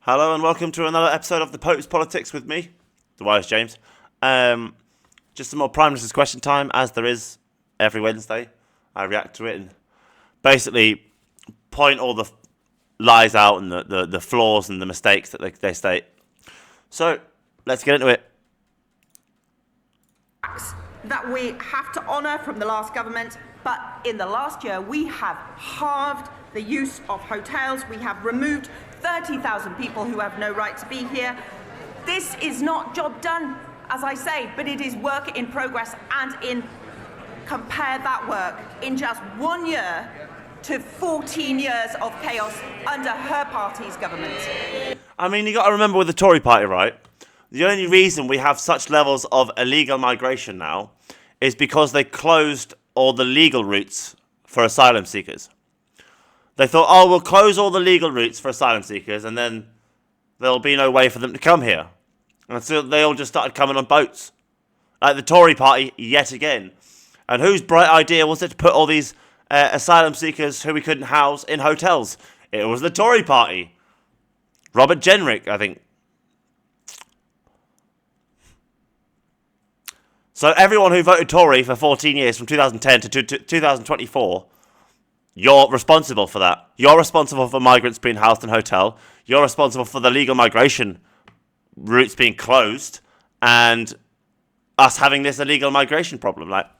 Hello and welcome to another episode of the Pope's Politics with me, the Wise James. Just some more Prime Minister's question time, as there is every Wednesday. I react to it and basically point all the lies out and the flaws and the mistakes that they state. So, let's get into it. That we have to honour from the last government, but in the last year we have halved the use of hotels. We have removed 30,000 people who have no right to be here. This is not job done, as I say, but it is work in progress, and compare that work in just 1 year to 14 years of chaos under her party's government. I mean, you got to remember with the Tory party, right? The only reason we have such levels of illegal migration now is because they closed all the legal routes for asylum seekers. They thought, oh, we'll close all the legal routes for asylum seekers and then there'll be no way for them to come here. And so they all just started coming on boats. Like the Tory party, yet again. And whose bright idea was it to put all these asylum seekers who we couldn't house in hotels? It was the Tory party. Robert Jenrick, I think. So everyone who voted Tory for 14 years from 2010 to 2024, you're responsible for that. You're responsible for migrants being housed in hotel. You're responsible for the legal migration routes being closed and us having this illegal migration problem. Like,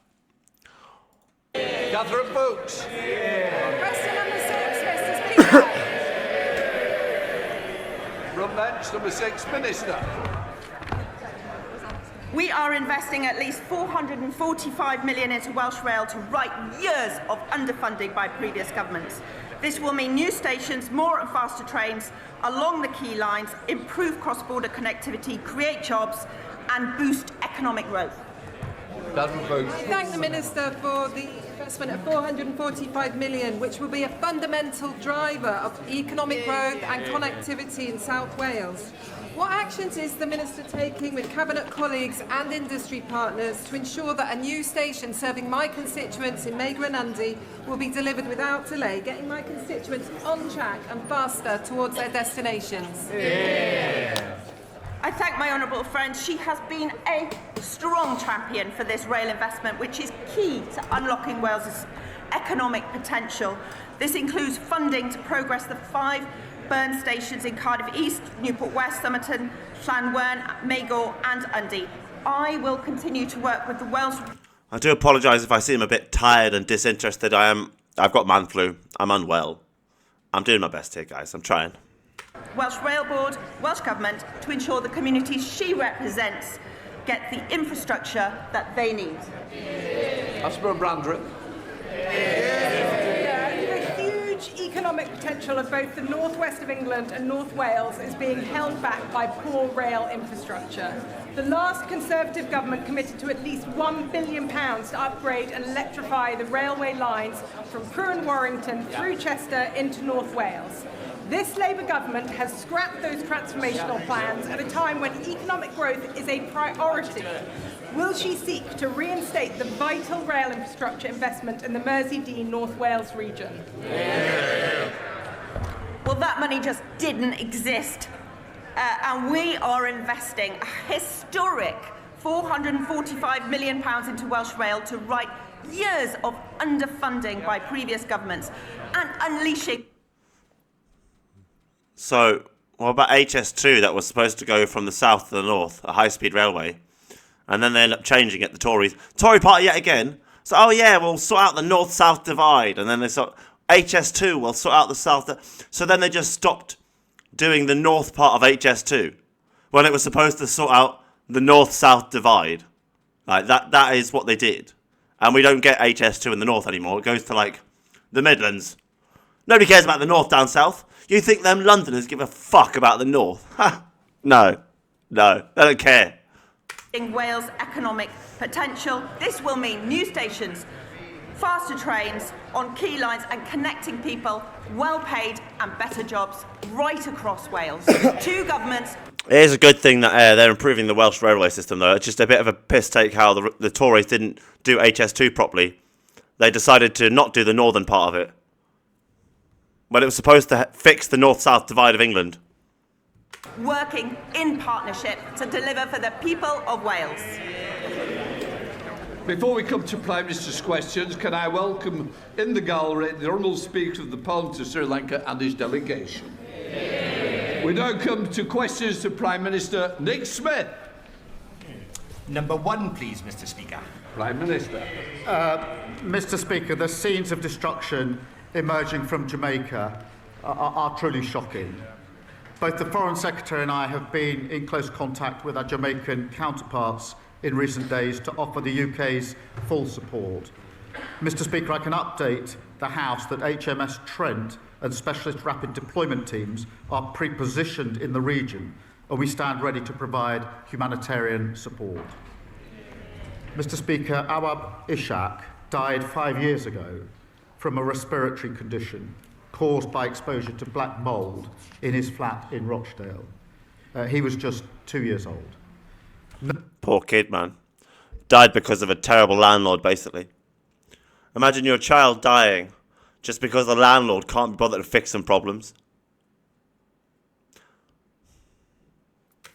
Catherine Boots. Question number 6, Mr. Speaker. From bench number 6, Minister. We are investing at least 445 million into Welsh Rail to right years of underfunding by previous governments. This will mean new stations, more and faster trains along the key lines, improve cross-border connectivity, create jobs and boost economic growth. Catherine Boots. I thank the Minister for the investment of 445 million, which will be a fundamental driver of economic growth and connectivity in South Wales. What actions is the Minister taking with Cabinet colleagues and industry partners to ensure that a new station serving my constituents in Megra and Undy will be delivered without delay, getting my constituents on track and faster towards their destinations? I thank my honourable friend. She has been a strong champion for this rail investment, which is key to unlocking Wales's economic potential. This includes funding to progress the 5 burn stations in Cardiff East, Newport West, Somerton, Llanwern, Magor and Undy. I will continue to work with the Welsh... I do apologise if I seem a bit tired and disinterested. I've got man flu. I'm unwell. I'm doing my best here, guys. I'm trying. Welsh Rail Board, Welsh Government, to ensure the communities she represents get the infrastructure that they need. Asper Brandreth. The huge economic potential of both the northwest of England and North Wales is being held back by poor rail infrastructure. The last Conservative government committed to at least £1 billion to upgrade and electrify the railway lines from Crewe and Warrington through Chester into North Wales. This Labour government has scrapped those transformational plans at a time when economic growth is a priority. Will she seek to reinstate the vital rail infrastructure investment in the Mersey-Dean North Wales region? Well, that money just didn't exist. And we are investing a historic £445 million into Welsh Rail to right years of underfunding by previous governments and unleashing... So, what about HS2 that was supposed to go from the south to the north, a high-speed railway? And then they end up changing it, the Tories. Tory party yet again. So, oh yeah, we'll sort out the north-south divide. And then they sort HS2 will sort out the south. So then they just stopped doing the north part of HS2 when it was supposed to sort out the north-south divide. Like that is what they did. And we don't get HS2 in the north anymore. It goes to like the Midlands. Nobody cares about the north down south. You think them Londoners give a fuck about the north? No, they don't care. In Wales' economic potential, this will mean new stations, faster trains on key lines and connecting people, well paid and better jobs right across Wales. Two governments... It is a good thing that they're improving the Welsh railway system, though. It's just a bit of a piss take how the Tories didn't do HS2 properly. They decided to not do the northern part of it. When it was supposed to fix the north-south divide of England. working in partnership to deliver for the people of Wales. Before we come to Prime Minister's questions, can I welcome in the gallery the Honourable Speaker of the Parliament of Sri Lanka and his delegation. We now come to questions to Prime Minister Nick Smith. Number 1, please, Mr. Speaker. Prime Minister. Mr. Speaker, the scenes of destruction emerging from Jamaica are truly shocking. Both the Foreign Secretary and I have been in close contact with our Jamaican counterparts in recent days to offer the UK's full support. Mr. Speaker, I can update the House that HMS Trent and specialist rapid deployment teams are pre-positioned in the region, and we stand ready to provide humanitarian support. Mr. Speaker, Awab Ishaq died 5 years ago from a respiratory condition caused by exposure to black mould in his flat in Rochdale. He was just 2 years old. Poor kid, man. Died because of a terrible landlord, basically. Imagine your child dying just because the landlord can't be bothered to fix some problems.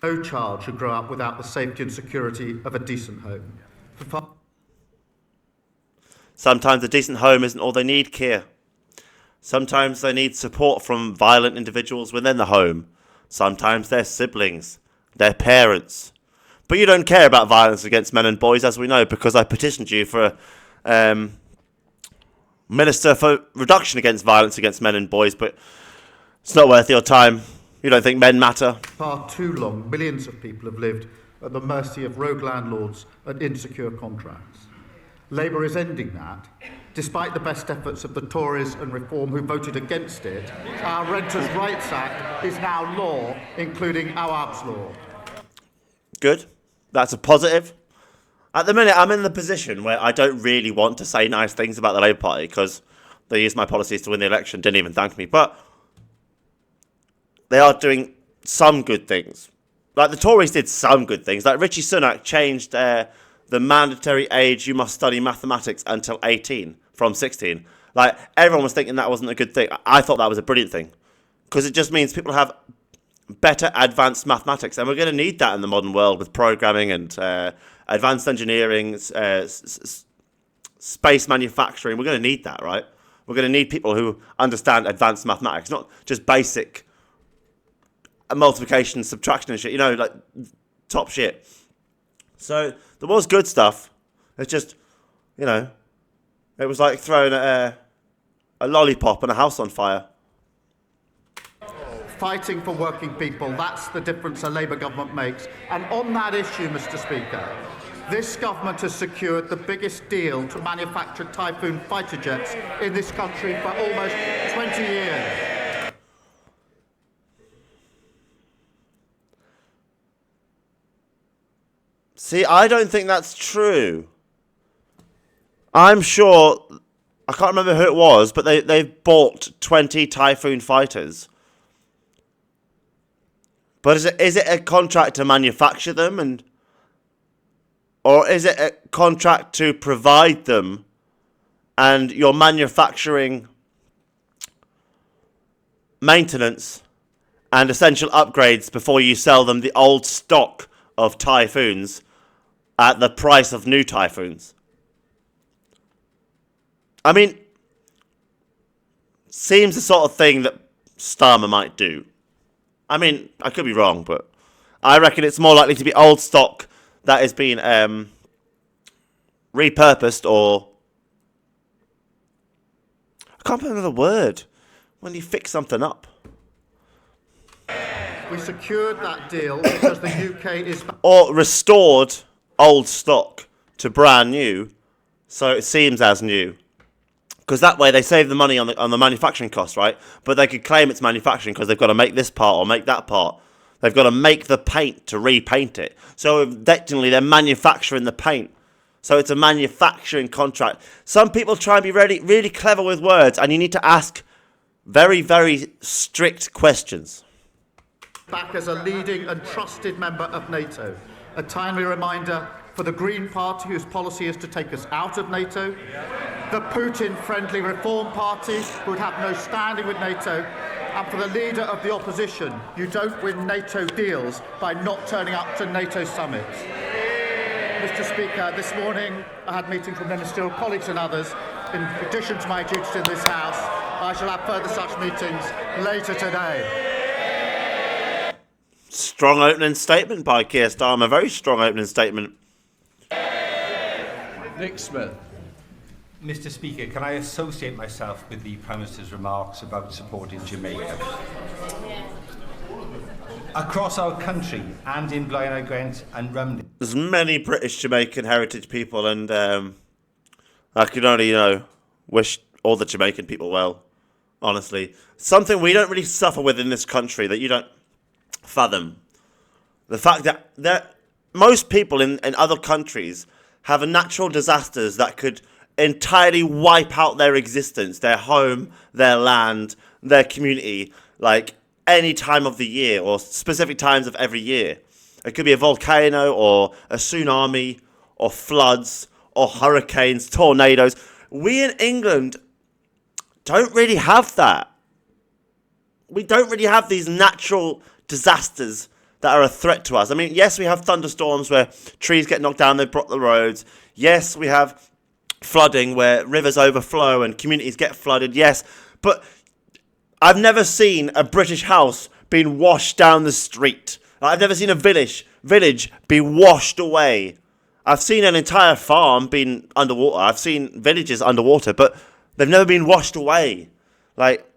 No child should grow up without the safety and security of a decent home. Sometimes a decent home isn't all they need, Keir. Sometimes they need support from violent individuals within the home. Sometimes their siblings, their parents. But you don't care about violence against men and boys, as we know, because I petitioned you for a Minister for reduction against violence against men and boys, but it's not worth your time. You don't think men matter? Far too long, millions of people have lived at the mercy of rogue landlords and insecure contracts. Labour is ending that. Despite the best efforts of the Tories and Reform who voted against it, our Renters' Rights Act is now law, including Awab's law. Good. That's a positive. At the minute, I'm in the position where I don't really want to say nice things about the Labour Party because they used my policies to win the election, didn't even thank me. But they are doing some good things. Like the Tories did some good things. Like Rishi Sunak changed the mandatory age you must study mathematics until 18 from 16. Like everyone was thinking that wasn't a good thing. I thought that was a brilliant thing because it just means people have better advanced mathematics, and we're going to need that in the modern world with programming and advanced engineering, space manufacturing. We're going to need that, right? We're going to need people who understand advanced mathematics, not just basic multiplication, subtraction and shit, you know, like top shit. So there was good stuff. It's just, you know, it was like throwing a lollipop and a house on fire. Fighting for working people, that's the difference a Labour government makes. And on that issue, Mr. Speaker, this government has secured the biggest deal to manufacture Typhoon fighter jets in this country for almost 20 years. See, I don't think that's true. I'm sure, I can't remember who it was, but they've bought 20 Typhoon fighters. But is it a contract to manufacture them, or is it a contract to provide them, and you're manufacturing maintenance and essential upgrades before you sell them the old stock of Typhoons at the price of new Typhoons? I mean, seems the sort of thing that Starmer might do. I mean, I could be wrong, but I reckon it's more likely to be old stock that has been repurposed, or I can't remember the word when you fix something up. We secured that deal because the UK is... Or restored old stock to brand new, so it seems as new. Because that way they save the money on the manufacturing cost, right? But they could claim it's manufacturing because they've got to make this part or make that part. They've got to make the paint to repaint it. So technically they're manufacturing the paint. So it's a manufacturing contract. Some people try and be really, really clever with words, and you need to ask very, very strict questions. Back as a leading and trusted member of NATO. A timely reminder for for the Green Party, whose policy is to take us out of NATO, the Putin-friendly Reform Party, who would have no standing with NATO, and for the leader of the opposition. You don't win NATO deals by not turning up to NATO summits. Mr. Speaker, this morning I had meetings with ministerial colleagues and others. In addition to my duties in this House, I shall have further such meetings later today. Strong opening statement by Keir Starmer. Very strong opening statement. Nick Smith. Mr. Speaker, can I associate myself with the Prime Minister's remarks about supporting Jamaica? Across our country and in Blaenau Gwent and Rumney. There's many British Jamaican heritage people, and I can only, wish all the Jamaican people well, honestly. Something we don't really suffer with in this country that you don't fathom. The fact that most people in other countries have natural disasters that could entirely wipe out their existence, their home, their land, their community, like any time of the year or specific times of every year. It could be a volcano or a tsunami or floods or hurricanes, tornadoes. We in England don't really have that. We don't really have these natural disasters that are a threat to us. I mean, yes, we have thunderstorms where trees get knocked down, they block the roads. Yes, we have flooding where rivers overflow and communities get flooded. Yes, but I've never seen a British house being washed down the street. I've never seen a village be washed away. I've seen an entire farm being underwater. I've seen villages underwater, but they've never been washed away. Like,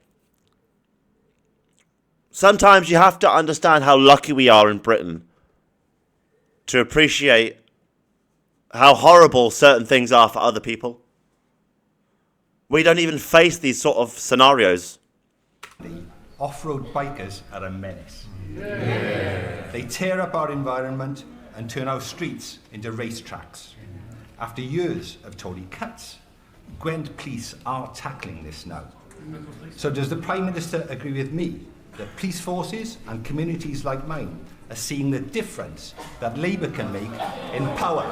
sometimes you have to understand how lucky we are in Britain to appreciate how horrible certain things are for other people. We don't even face these sort of scenarios. The off-road bikers are a menace. They tear up our environment and turn our streets into racetracks. After years of Tory cuts, Gwent police are tackling this now. So does the Prime Minister agree with me that police forces and communities like mine are seeing the difference that Labour can make in power?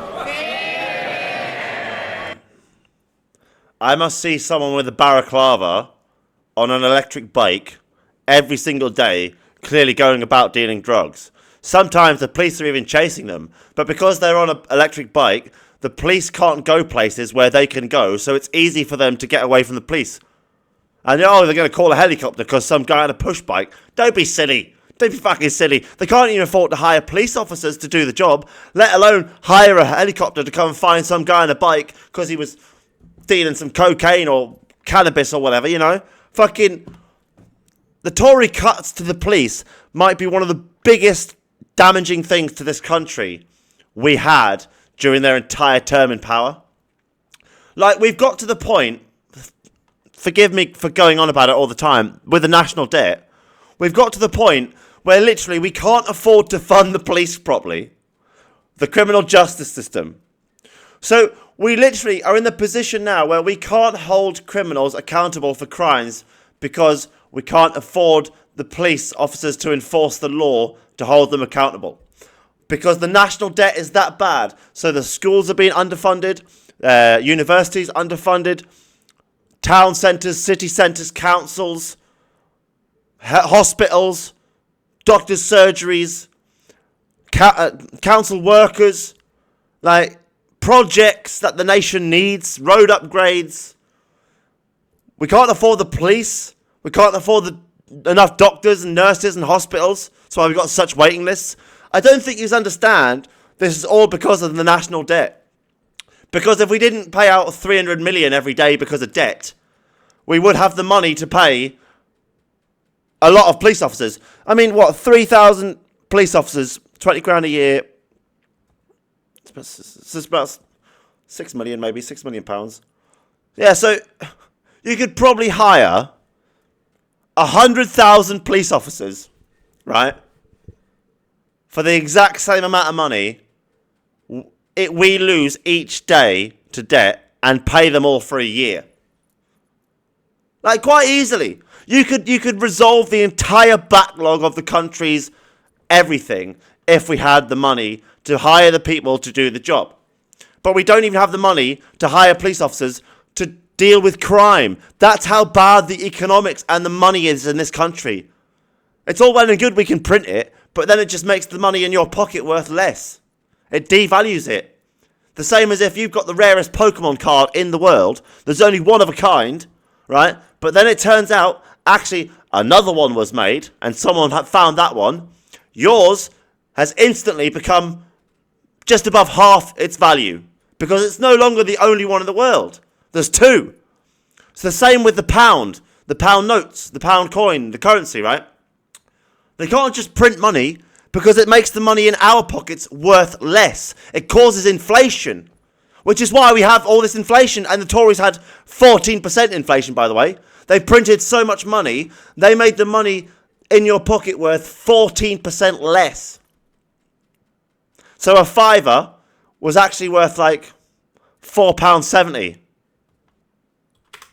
I must see someone with a balaclava on an electric bike every single day, clearly going about dealing drugs. Sometimes the police are even chasing them, but because they're on an electric bike, the police can't go places where they can go, so it's easy for them to get away from the police. And they're going to call a helicopter because some guy on a push bike. Don't be silly. Don't be fucking silly. They can't even afford to hire police officers to do the job, let alone hire a helicopter to come and find some guy on a bike because he was dealing some cocaine or cannabis or whatever, Fucking, the Tory cuts to the police might be one of the biggest damaging things to this country we had during their entire term in power. Like, we've got to the point, forgive me for going on about it all the time, with the national debt, we've got to the point where literally we can't afford to fund the police properly, the criminal justice system. So we literally are in the position now where we can't hold criminals accountable for crimes because we can't afford the police officers to enforce the law to hold them accountable. Because the national debt is that bad. So the schools are being underfunded, universities underfunded, town centres, city centres, councils, hospitals, doctors' surgeries, council workers, like projects that the nation needs, road upgrades. We can't afford the police. We can't afford enough doctors and nurses and hospitals. That's why we've got such waiting lists. I don't think you understand this is all because of the national debt. Because if we didn't pay out 300 million every day because of debt, we would have the money to pay a lot of police officers. I mean, 3,000 police officers, 20 grand a year. It's about 6 million, maybe, £6 million. Yeah, so you could probably hire 100,000 police officers, right? For the exact same amount of money we lose each day to debt and pay them all for a year. Like, quite easily. You could resolve the entire backlog of the country's everything if we had the money to hire the people to do the job. but we don't even have the money to hire police officers to deal with crime. That's how bad the economics and the money is in this country. It's all well and good we can print it, but then it just makes the money in your pocket worth less. It devalues it. The same as if you've got the rarest Pokemon card in the world. There's only one of a kind, right? But then it turns out, actually, another one was made, and someone had found that one. Yours has instantly become just above half its value, because it's no longer the only one in the world. There's two. It's the same with the pound notes, the pound coin, the currency, right? They can't just print money because it makes the money in our pockets worth less. It causes inflation, which is why we have all this inflation. And the Tories had 14% inflation, by the way. They printed so much money, they made the money in your pocket worth 14% less. So a fiver was actually worth like £4.70.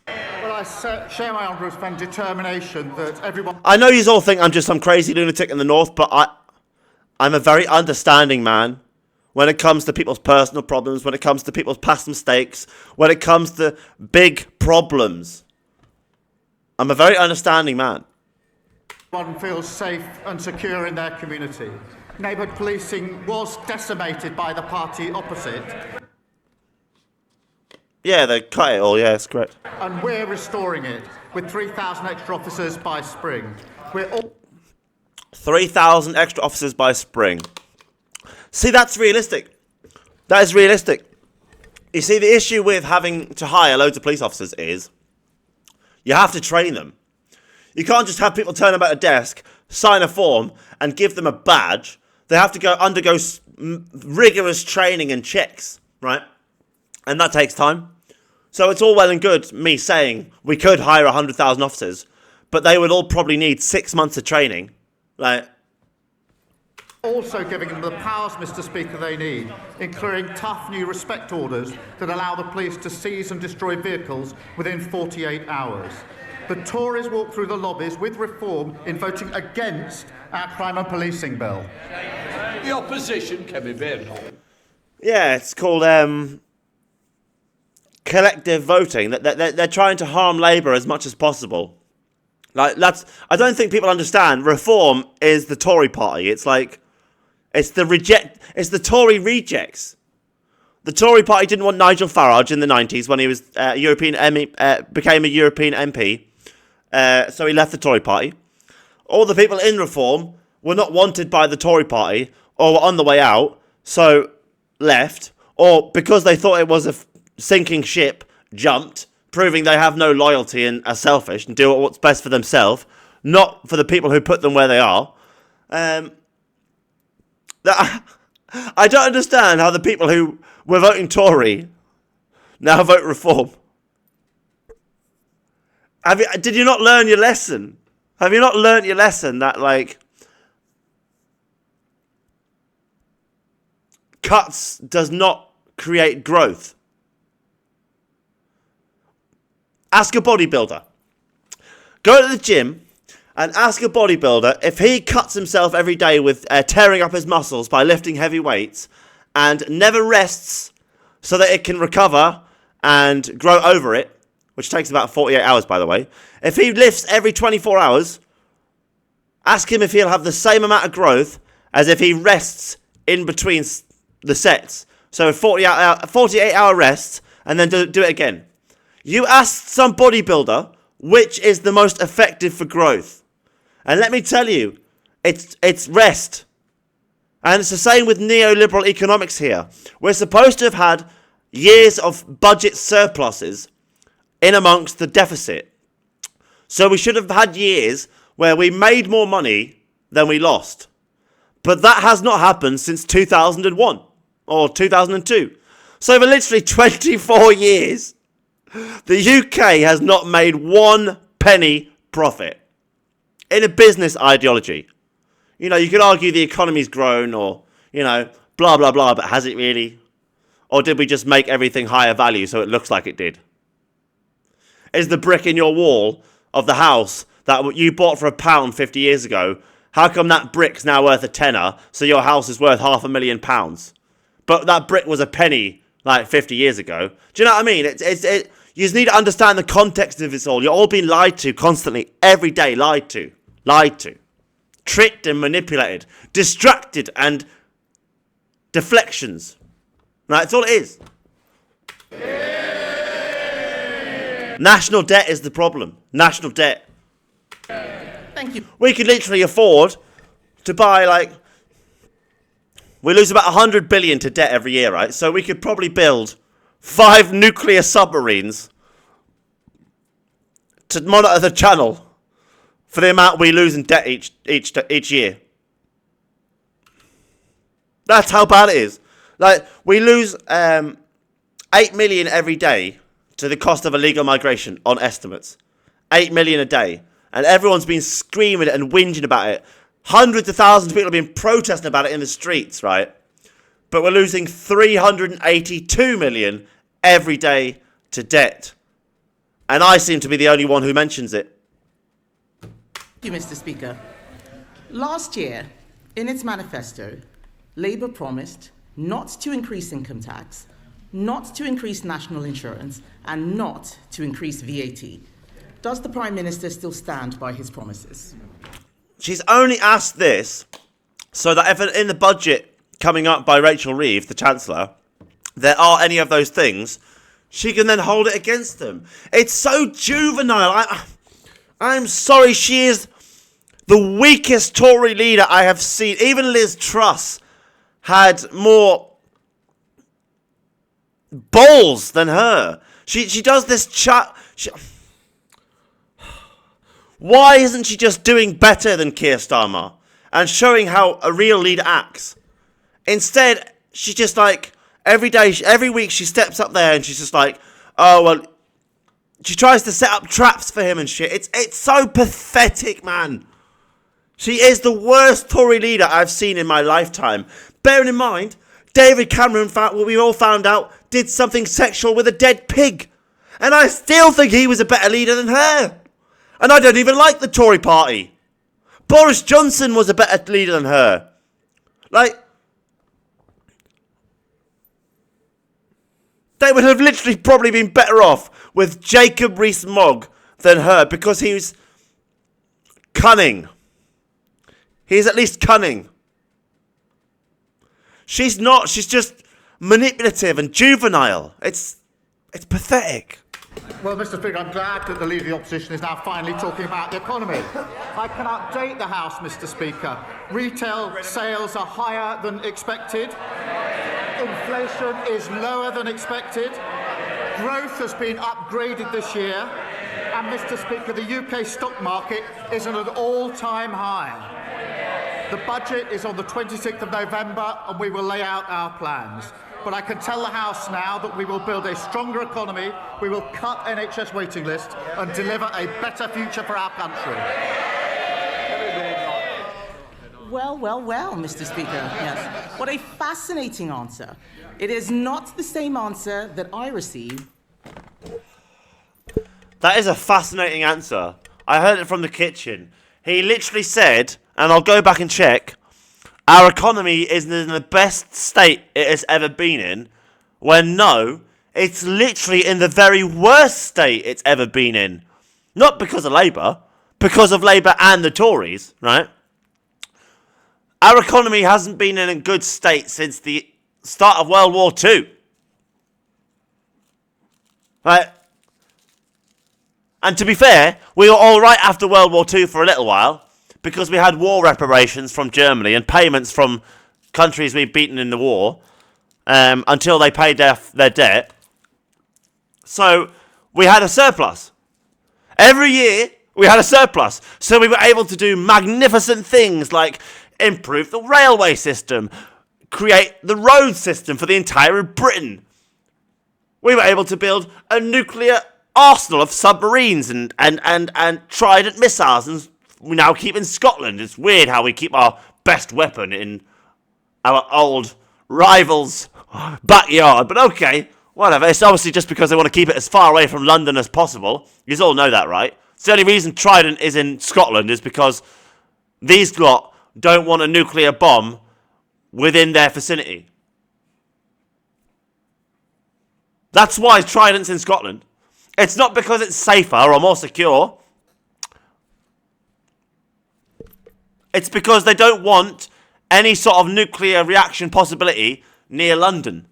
Well, I share my honourable friend's determination that everyone... I know you all think I'm just some crazy lunatic in the north, but I'm a very understanding man when it comes to people's personal problems, when it comes to people's past mistakes, when it comes to big problems. I'm a very understanding man. Everyone feels safe and secure in their community. Neighbourhood policing was decimated by the party opposite. Yeah, they cut it all, yeah, that's correct. And we're restoring it with 3,000 extra officers by spring. We're all... 3,000 extra officers by spring. See, that's realistic. That is realistic. You see, the issue with having to hire loads of police officers is you have to train them. You can't just have people turn up at a desk, sign a form, and give them a badge. They have to undergo rigorous training and checks, right? And that takes time. So it's all well and good me saying we could hire 100,000 officers, but they would all probably need 6 months of training. Like, also giving them the powers, Mr. Speaker, they need, including tough new respect orders that allow the police to seize and destroy vehicles within 48 hours. The Tories walked through the lobbies with reform in voting against our crime and policing bill. The opposition can be very yeah, it's called collective voting. They're trying to harm Labour as much as possible. Like, I don't think people understand. Reform is the Tory party. It's like, it's the Tory rejects. The Tory party didn't want Nigel Farage in the 90s when he was became a European MP. So he left the Tory party. All the people in Reform were not wanted by the Tory party or were on the way out, so left. Or because they thought it was a sinking ship, jumped, proving they have no loyalty and are selfish and do what's best for themselves, not for the people who put them where they are. I don't understand how the people who were voting Tory now vote Reform. Did you not learn your lesson? Have you not learnt your lesson that, like, cuts does not create growth? Ask a bodybuilder. Go to the gym and ask a bodybuilder if he cuts himself every day with tearing up his muscles by lifting heavy weights and never rests so that it can recover and grow over it, which takes about 48 hours, by the way. If he lifts every 24 hours, ask him if he'll have the same amount of growth as if he rests in between the sets. So 48-hour rest and then do it again. You ask some bodybuilder which is the most effective for growth. And let me tell you, it's rest. And it's the same with neoliberal economics here. We're supposed to have had years of budget surpluses in amongst the deficit. So we should have had years where we made more money than we lost. But that has not happened since 2001 or 2002. So for literally 24 years, the UK has not made 1 penny profit in a business ideology. You know, you could argue the economy's grown or, you know, blah, blah, blah, but has it really? Or did we just make everything higher value so it looks like it did? Is the brick in your wall of the house that you bought for £1 50 years ago, how come that brick's now worth a tenner, so your house is worth £500,000? But that brick was a penny like 50 years ago. Do you know what I mean? You just need to understand the context of this all. You're all being lied to constantly, every day, lied to, tricked and manipulated, distracted and deflections. Right, that's all it is. National debt is the problem. National debt. Thank you. We could literally afford to buy we lose about 100 billion to debt every year, right? So we could probably build 5 nuclear submarines to monitor the channel for the amount we lose in debt each year. That's how bad it is. We lose 8 million every day to the cost of illegal migration on estimates. 8 million a day. And everyone's been screaming and whinging about it. Hundreds of thousands of people have been protesting about it in the streets, right? But we're losing 382 million every day to debt. And I seem to be the only one who mentions it. Thank you, Mr. Speaker. Last year, in its manifesto, Labour promised not to increase income tax, not to increase national insurance, and not to increase VAT. Does the Prime Minister still stand by his promises? She's only asked this so that if in the budget coming up by Rachel Reeves, the Chancellor, there are any of those things, she can then hold it against them. It's so juvenile. I'm sorry, she is the weakest Tory leader I have seen. Even Liz Truss had more balls than her. She does this chat. Why isn't she just doing better than Keir Starmer and showing how a real leader acts? Instead, she's just every week she steps up there and she's just oh, well, she tries to set up traps for him and shit. It's so pathetic, man. She is the worst Tory leader I've seen in my lifetime. Bearing in mind, David Cameron, what we all found out, did something sexual with a dead pig. And I still think he was a better leader than her. And I don't even like the Tory party. Boris Johnson was a better leader than her. They would have literally probably been better off with Jacob Rees-Mogg than her because he was cunning. He's at least cunning. She's not. She's just manipulative and juvenile. It's pathetic. Well, Mr. Speaker, I'm glad that the Leader of the Opposition is now finally talking about the economy. I can update the House, Mr. Speaker. Retail sales are higher than expected. Inflation is lower than expected. Growth has been upgraded this year. And, Mr. Speaker, the UK stock market is at an all-time high. The budget is on the 26th of November, and we will lay out our plans. But I can tell the House now that we will build a stronger economy, we will cut NHS waiting lists and deliver a better future for our country. Well, Mr. Speaker, yes. What a fascinating answer. It is not the same answer that I received. That is a fascinating answer. I heard it from the kitchen. He literally said, and I'll go back and check, our economy is in the best state it has ever been in, when no, it's literally in the very worst state it's ever been in. Not because of Labour, because of Labour and the Tories, right? Our economy hasn't been in a good state since the start of World War II. Right? And to be fair, we were all right after World War II for a little while, because we had war reparations from Germany and payments from countries we've beaten in the war until they paid their debt. So we had a surplus. Every year we had a surplus. So we were able to do magnificent things like improve the railway system, create the road system for the entire of Britain. We were able to build a nuclear arsenal of submarines and Trident missiles, and we now keep in Scotland. It's weird how we keep our best weapon in our old rival's backyard. But okay, whatever. It's obviously just because they want to keep it as far away from London as possible. You all know that, right? It's the only reason Trident is in Scotland is because these lot don't want a nuclear bomb within their vicinity. That's why Trident's in Scotland. It's not because it's safer or more secure. It's because they don't want any sort of nuclear reaction possibility near London.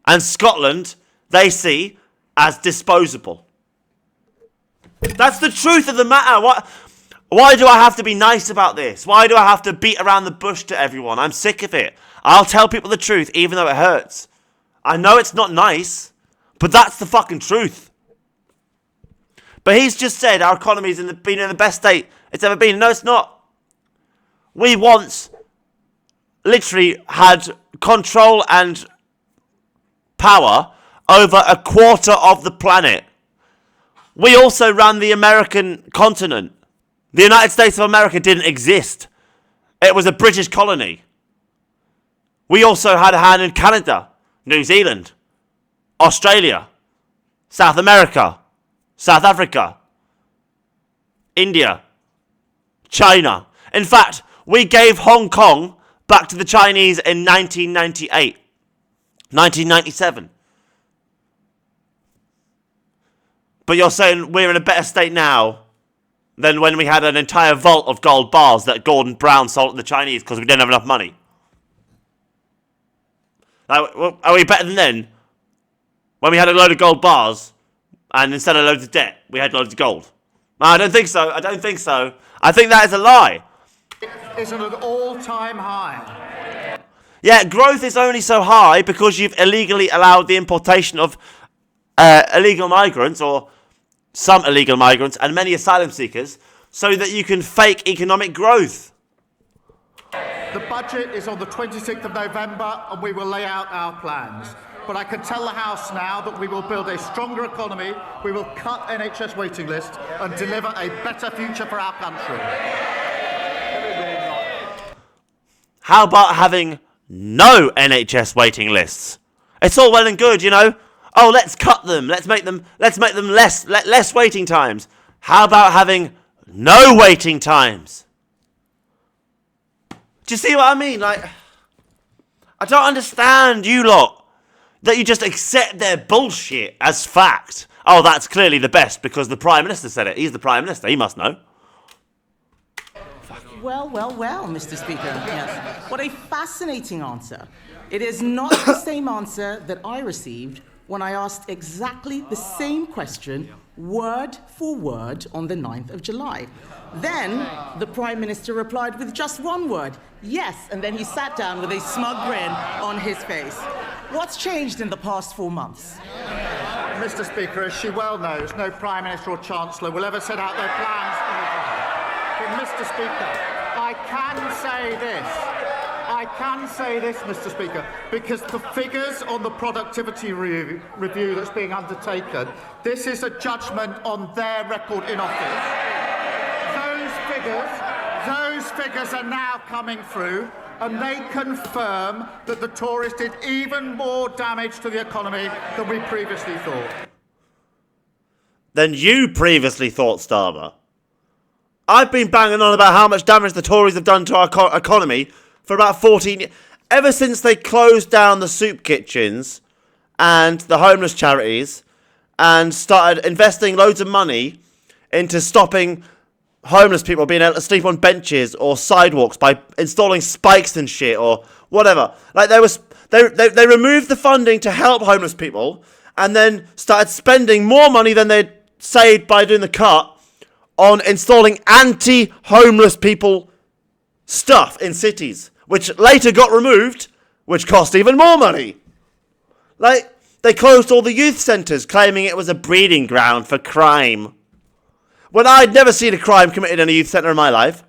And Scotland, they see as disposable. That's the truth of the matter. Why do I have to be nice about this? Why do I have to beat around the bush to everyone? I'm sick of it. I'll tell people the truth even though it hurts. I know it's not nice, but that's the fucking truth. But he's just said our economy's been in the best state it's ever been. No, it's not. We once literally had control and power over a quarter of the planet. We also ran the American continent. The United States of America didn't exist. It was a British colony. We also had a hand in Canada, New Zealand, Australia, South America, South Africa, India, China. In fact, we gave Hong Kong back to the Chinese in 1998, 1997. But you're saying we're in a better state now than when we had an entire vault of gold bars that Gordon Brown sold to the Chinese because we didn't have enough money. Are we better than then? When we had a load of gold bars and instead of loads of debt, we had loads of gold. No, I don't think so. I don't think so. I think that is a lie. It's at an all-time high. Yeah, growth is only so high because you've illegally allowed the importation of illegal migrants, or some illegal migrants, and many asylum seekers, so that you can fake economic growth. The budget is on the 26th of November, and we will lay out our plans. But I can tell the House now that we will build a stronger economy, we will cut NHS waiting lists, and deliver a better future for our country. How about having no NHS waiting lists? It's all well and good, you know. Oh, let's cut them. Let's make them less waiting times. How about having no waiting times? Do you see what I mean? Like, I don't understand you lot that you just accept their bullshit as fact. Oh, that's clearly the best because the Prime Minister said it. He's the Prime Minister. He must know. Well, Mr. Speaker. Yes. What a fascinating answer. It is not the same answer that I received when I asked exactly the same question, word for word, on the 9th of July. Then the Prime Minister replied with just one word, yes, and then he sat down with a smug grin on his face. What's changed in the past 4 months? Mr. Speaker, as she well knows, no Prime Minister or Chancellor will ever set out their plans in advance. But, Mr. Speaker, I can say this, Mr. Speaker, because the figures on the productivity review that's being undertaken, this is a judgment on their record in office. Those figures are now coming through, and they confirm that the Tories did even more damage to the economy than we previously thought. Than you previously thought, Starmer. I've been banging on about how much damage the Tories have done to our economy for about 14 years. Ever since they closed down the soup kitchens and the homeless charities and started investing loads of money into stopping homeless people being able to sleep on benches or sidewalks by installing spikes and shit or whatever. Like they removed the funding to help homeless people and then started spending more money than they'd saved by doing the cut on installing anti-homeless people stuff in cities, which later got removed, which cost even more money. Like, they closed all the youth centres, claiming it was a breeding ground for crime. When I'd never seen a crime committed in a youth centre in my life.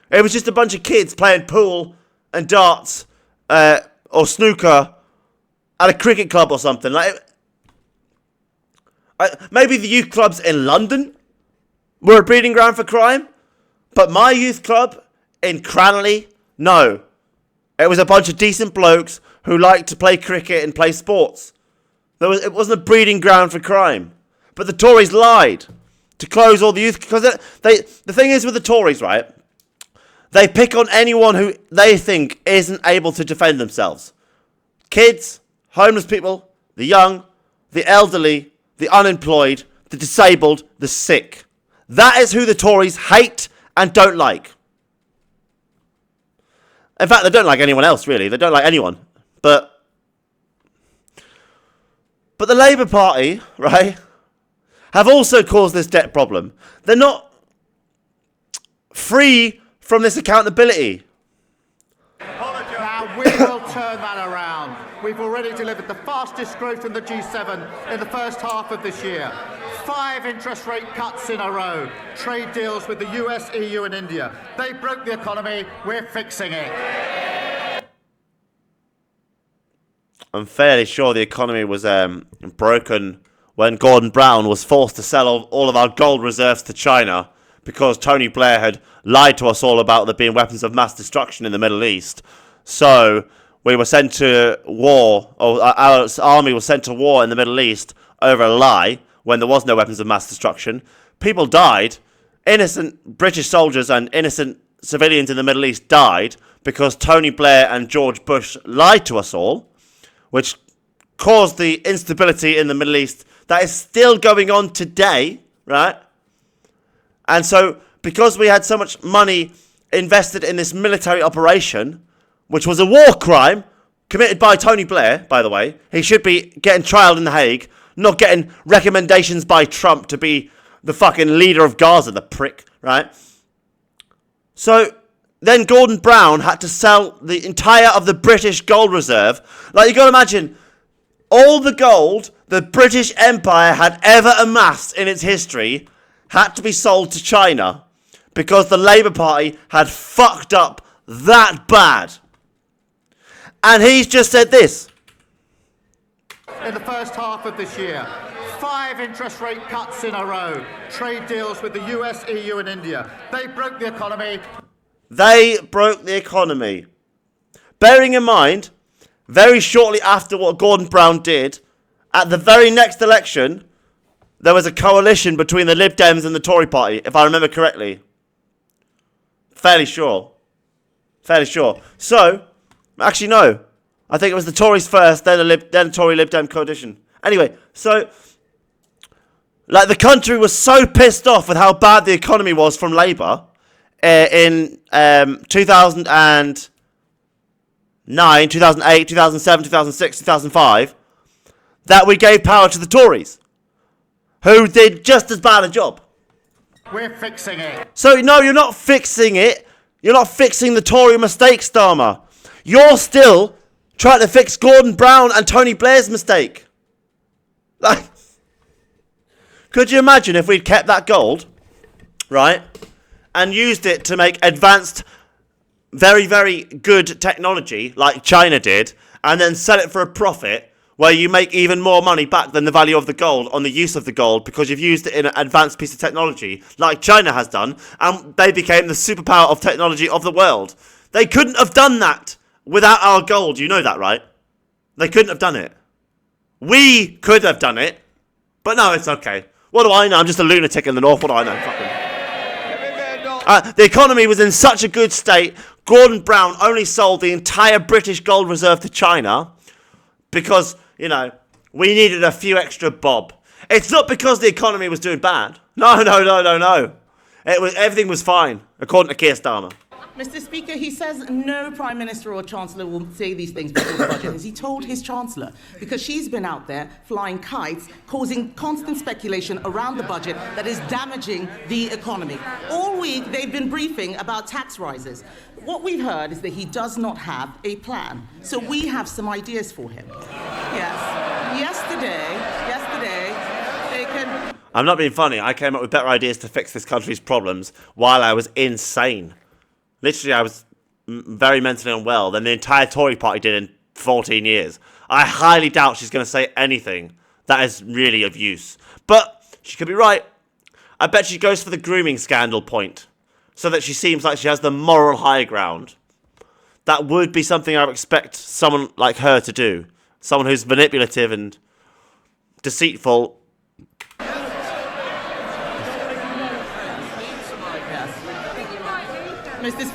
It was just a bunch of kids playing pool and darts or snooker at a cricket club or something. Like, maybe the youth clubs in London were a breeding ground for crime, but my youth club in Cranley, no. It was a bunch of decent blokes who liked to play cricket and play sports. It wasn't a breeding ground for crime. But the Tories lied to close all the youth, because the thing is with the Tories, right? They pick on anyone who they think isn't able to defend themselves. Kids, homeless people, the young, the elderly, the unemployed, the disabled, the sick. That is who the Tories hate and don't like. In fact, they don't like anyone else, really. They don't like anyone. But the Labour Party, right, have also caused this debt problem. They're not free from this accountability. Now, we will turn that around. We've already delivered the fastest growth in the G7 in the first half of this year. 5 interest rate cuts in a row. Trade deals with the US, EU and India. They broke the economy. We're fixing it. I'm fairly sure the economy was broken when Gordon Brown was forced to sell all of our gold reserves to China because Tony Blair had lied to us all about there being weapons of mass destruction in the Middle East. So we were sent to war, or our army was sent to war in the Middle East over a lie when there was no weapons of mass destruction. People died. Innocent British soldiers and innocent civilians in the Middle East died because Tony Blair and George Bush lied to us all, which caused the instability in the Middle East that is still going on today, right? And so, because we had so much money invested in this military operation, which was a war crime committed by Tony Blair, by the way, he should be getting trialed in The Hague, not getting recommendations by Trump to be the fucking leader of Gaza, the prick, right? So then Gordon Brown had to sell the entire of the British gold reserve. Like, you got to imagine, all the gold the British Empire had ever amassed in its history had to be sold to China because the Labour Party had fucked up that bad. And he's just said this. In the first half of this year, 5 interest rate cuts in a row. Trade deals with the US, EU and India. They broke the economy. They broke the economy. Bearing in mind, very shortly after what Gordon Brown did, at the very next election, there was a coalition between the Lib Dems and the Tory party, if I remember correctly. Fairly sure. So, actually no. I think it was the Tories first, then the Tory Lib Dem coalition. Anyway, so, like, the country was so pissed off with how bad the economy was from Labour in 2009, 2008, 2007, 2006, 2005, that we gave power to the Tories, who did just as bad a job. We're fixing it. So, no, you're not fixing it. You're not fixing the Tory mistake, Starmer. You're still trying to fix Gordon Brown and Tony Blair's mistake. Like, could you imagine if we'd kept that gold, right, and used it to make advanced, very, very good technology like China did, and then sell it for a profit where you make even more money back than the value of the gold on the use of the gold because you've used it in an advanced piece of technology like China has done, and they became the superpower of technology of the world. They couldn't have done that without our gold. You know that, right? They couldn't have done it. We could have done it, but no, it's okay. What do I know? I'm just a lunatic in the north. What do I know? Fucking. The economy was in such a good state, Gordon Brown only sold the entire British gold reserve to China because, you know, we needed a few extra bob. It's not because the economy was doing bad. No. Everything was fine, according to Keir Starmer. Mr. Speaker, he says no Prime Minister or Chancellor will say these things before the budget. As he told his Chancellor, because she's been out there flying kites, causing constant speculation around the budget that is damaging the economy. All week, they've been briefing about tax rises. What we've heard is that he does not have a plan. So we have some ideas for him. Yes. Yesterday, they can... I'm not being funny. I came up with better ideas to fix this country's problems while I was insane. Literally, I was very mentally unwell than the entire Tory party did in 14 years. I highly doubt she's going to say anything that is really of use. But she could be right. I bet she goes for the grooming scandal point, so that she seems like she has the moral high ground. That would be something I would expect someone like her to do. Someone who's manipulative and deceitful. Mr.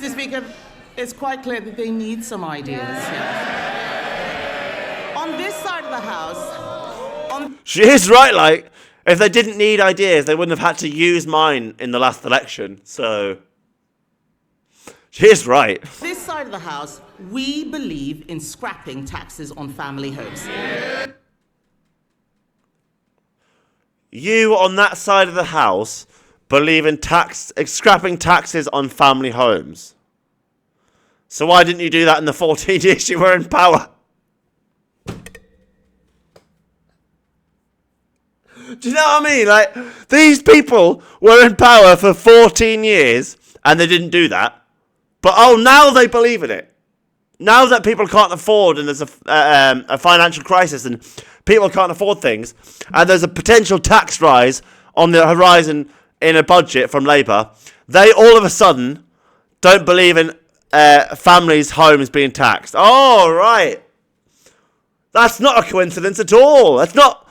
Speaker, it's quite clear that they need some ideas. Yeah. On this side of the House, She is right, like, if they didn't need ideas, they wouldn't have had to use mine in the last election, so... She is right. This side of the House, we believe in scrapping taxes on family homes. You, on that side of the House, believe in scrapping taxes on family homes. So why didn't you do that in the 14 years you were in power? Do you know what I mean? Like, these people were in power for 14 years and they didn't do that. But, oh, now they believe in it. Now that people can't afford and there's a financial crisis and people can't afford things and there's a potential tax rise on the horizon in a budget from Labour, they all of a sudden don't believe in families' homes being taxed. Oh, right. That's not a coincidence at all. It's not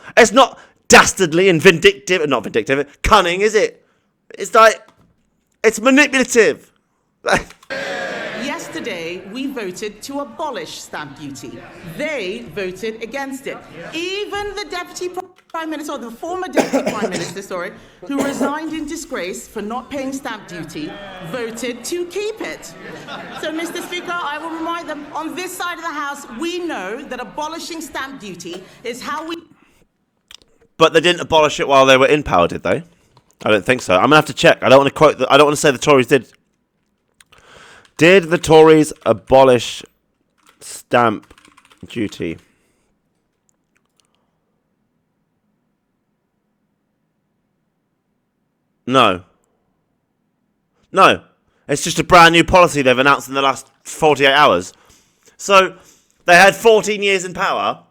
dastardly and cunning, is it? It's like, it's manipulative. Yesterday, we voted to abolish stamp duty. They voted against it. Even the Deputy Prime Minister, or the former Deputy Prime Minister, who resigned in disgrace for not paying stamp duty, voted to keep it. So, Mr. Speaker, I will remind them, on this side of the House, we know that abolishing stamp duty is how we... But they didn't abolish it while they were in power, did they? I don't think so. I'm gonna have to check. I don't want to quote. I don't want to say the Tories did. Did the Tories abolish stamp duty? No. No. It's just a brand new policy they've announced in the last 48 hours. So, they had 14 years in power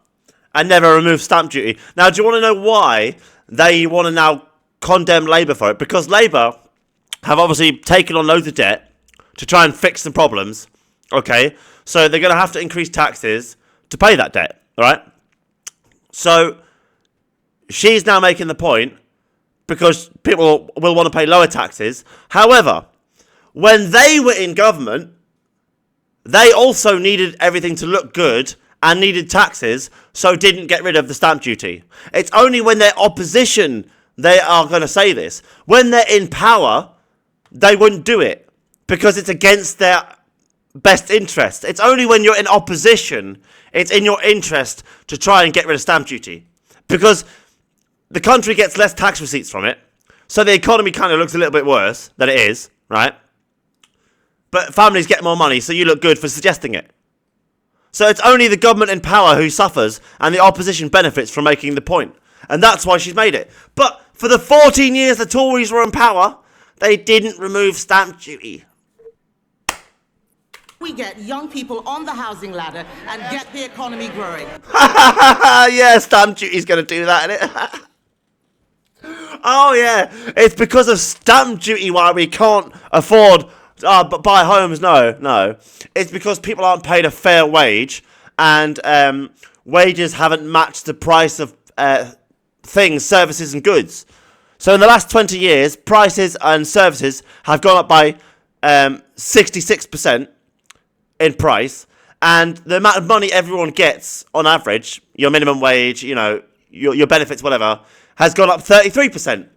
and never removed stamp duty. Now, do you want to know why they want to now condemn Labour for it? Because Labour have obviously taken on loads of debt to try and fix the problems, okay? So they're going to have to increase taxes to pay that debt, all right? So she's now making the point because people will want to pay lower taxes. However, when they were in government, they also needed everything to look good and needed taxes, so didn't get rid of the stamp duty. It's only when they're opposition they are going to say this. When they're in power, they wouldn't do it because it's against their best interest. It's only when you're in opposition, it's in your interest to try and get rid of stamp duty because the country gets less tax receipts from it, so the economy kind of looks a little bit worse than it is, right? But families get more money, so you look good for suggesting it. So it's only the government in power who suffers and the opposition benefits from making the point. And that's why she's made it. But for the 14 years the Tories were in power, they didn't remove stamp duty. We get young people on the housing ladder and get the economy growing. Yeah, stamp duty's going to do that, innit? Oh, yeah. It's because of stamp duty why we can't afford but buy homes. No. It's because people aren't paid a fair wage and wages haven't matched the price of things, services and goods. So in the last 20 years, prices and services have gone up by 66% in price, and the amount of money everyone gets on average, your minimum wage, you know, your benefits, whatever, has gone up 33%.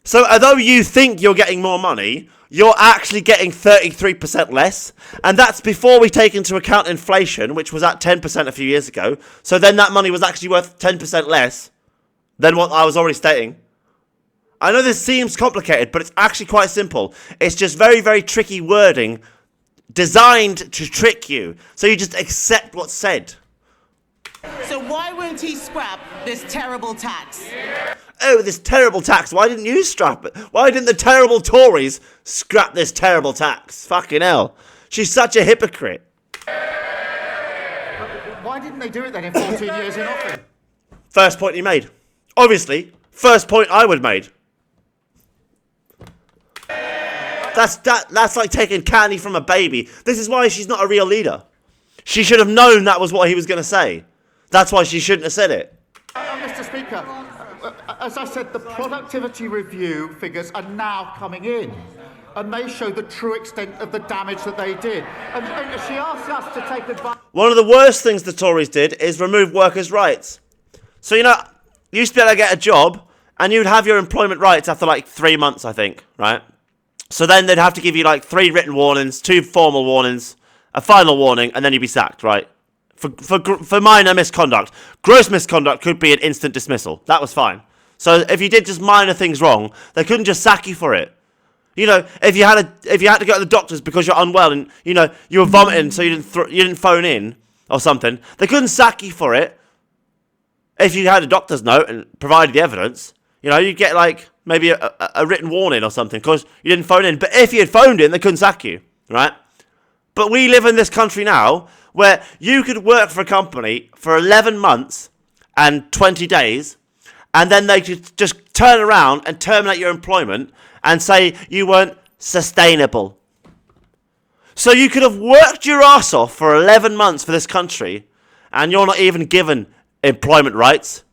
So although you think you're getting more money, you're actually getting 33% less, and that's before we take into account inflation, which was at 10% a few years ago. So then that money was actually worth 10% less than what I was already stating. I know this seems complicated, but it's actually quite simple. It's just very, very tricky wording designed to trick you. So you just accept what's said. So why won't he scrap this terrible tax? Oh, this terrible tax. Why didn't you scrap it? Why didn't the terrible Tories scrap this terrible tax? Fucking hell. She's such a hypocrite. Why didn't they do it then in 14 years in office? First point you made. Obviously, first point I would have made. That's like taking candy from a baby. This is why she's not a real leader. She should have known that was what he was going to say. That's why she shouldn't have said it. Mr. Speaker, as I said, the productivity review figures are now coming in. And they show the true extent of the damage that they did. And she asks us to take advantage. One of the worst things the Tories did is remove workers' rights. So, you know, you used to be able to get a job, and you'd have your employment rights after like 3 months, I think, right? So then they'd have to give you like 3 written warnings, 2 formal warnings, a final warning, and then you'd be sacked, right? For minor misconduct. Gross misconduct could be an instant dismissal. That was fine. So if you did just minor things wrong, they couldn't just sack you for it. You know, if you had to go to the doctors because you're unwell and you know you were vomiting, so you didn't phone in or something, they couldn't sack you for it. If you had a doctor's note and provided the evidence, you know, you'd get like maybe a written warning or something because you didn't phone in. But if you had phoned in, they couldn't sack you, right? But we live in this country now where you could work for a company for 11 months and 20 days, and then they could just turn around and terminate your employment and say you weren't sustainable. So you could have worked your ass off for 11 months for this country, and you're not even given employment rights.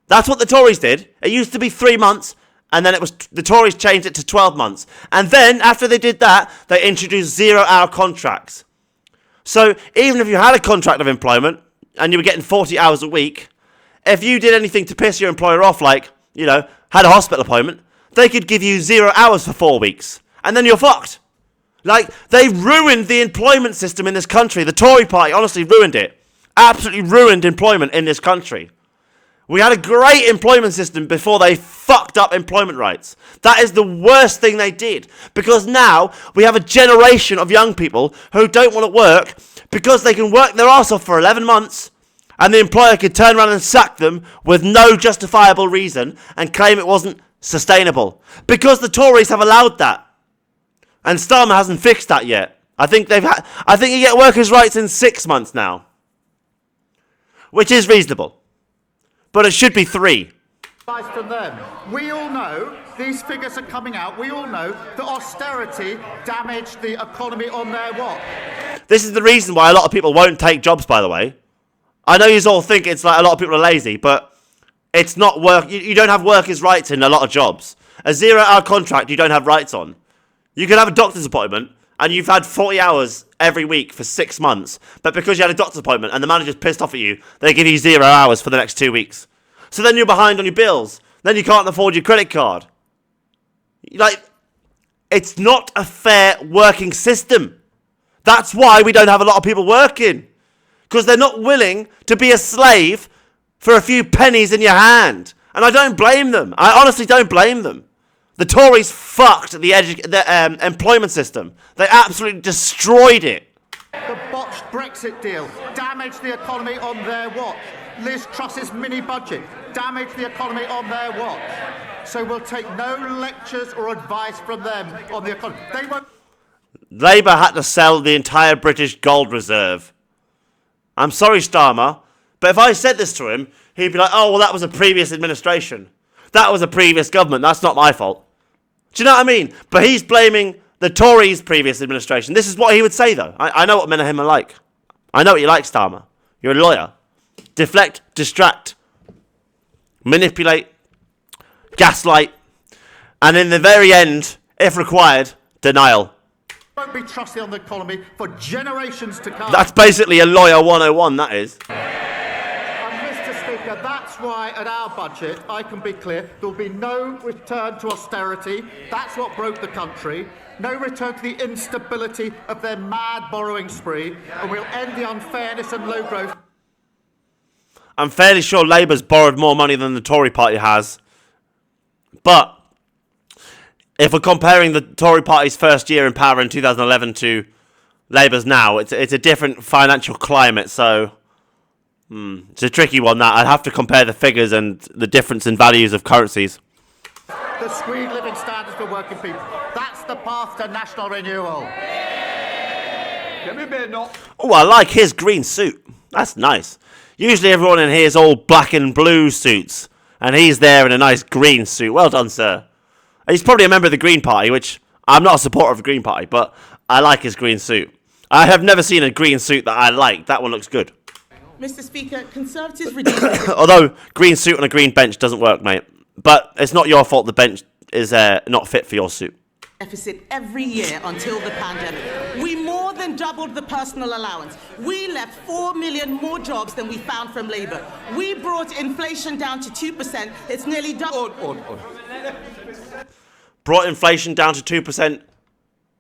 That's what the Tories did. It used to be 3 months, and then the Tories changed it to 12 months. And then, after they did that, they introduced 0-hour contracts. So, even if you had a contract of employment, and you were getting 40 hours a week, if you did anything to piss your employer off, like, you know, had a hospital appointment, they could give you 0 hours for 4 weeks. And then you're fucked. Like, they ruined the employment system in this country. The Tory party honestly ruined it. Absolutely ruined employment in this country. We had a great employment system before they fucked up employment rights. That is the worst thing they did. Because now we have a generation of young people who don't want to work because they can work their arse off for 11 months and the employer could turn around and sack them with no justifiable reason and claim it wasn't sustainable. Because the Tories have allowed that. And Starmer hasn't fixed that yet. I think you get workers' rights in 6 months now. Which is reasonable. But it should be 3. From them. We all know, these figures are coming out, we all know that austerity damaged the economy on their watch. This is the reason why a lot of people won't take jobs, by the way. I know you all think it's like a lot of people are lazy, but it's not work. You don't have workers' rights in a lot of jobs. A 0-hour contract you don't have rights on. You can have a doctor's appointment and you've had 40 hours every week for 6 months, but because you had a doctor's appointment and the manager's pissed off at you, they give you 0 hours for the next 2 weeks. So then you're behind on your bills. Then you can't afford your credit card. Like, it's not a fair working system. That's why we don't have a lot of people working. Because they're not willing to be a slave for a few pennies in your hand. And I don't blame them. I honestly don't blame them. The Tories fucked the employment system. They absolutely destroyed it. The botched Brexit deal damaged the economy on their watch. Liz Truss's mini-budget damaged the economy on their watch. So we'll take no lectures or advice from them on the economy. They won't. Labour had to sell the entire British gold reserve. I'm sorry, Starmer, but if I said this to him, he'd be like, oh, well, that was a previous administration. That was a previous government. That's not my fault. Do you know what I mean? But he's blaming the Tories' previous administration. This is what he would say, though. I know what men and him are like. I know what you like, Starmer. You're a lawyer. Deflect, distract, manipulate, gaslight, and in the very end, if required, denial. Won't be trusted on the economy for generations to come. That's basically a lawyer 101, that is. Mr. Speaker, that's why at our budget, I can be clear, there will be no return to austerity. That's what broke the country. No return to the instability of their mad borrowing spree. And we'll end the unfairness and low growth. I'm fairly sure Labour's borrowed more money than the Tory party has. But if we're comparing the Tory party's first year in power in 2011 to Labour's now, it's a different financial climate, so it's a tricky one, that. I'd have to compare the figures and the difference in values of currencies. The squeezed living standards for working people. That's the path to national renewal. Oh, I like his green suit. That's nice. Usually everyone in here is all black and blue suits, and he's there in a nice green suit. Well done, sir. He's probably a member of the Green Party, which I'm not a supporter of the Green Party, but I like his green suit. I have never seen a green suit that I like. That one looks good. Mr. Speaker, Conservatives reduced... Although, green suit on a green bench doesn't work, mate. But it's not your fault the bench is not fit for your suit. deficit every year until the pandemic. We more than doubled the personal allowance. We left 4 million more jobs than we found from Labour. We brought inflation down to 2%. It's nearly double. Brought inflation down to 2%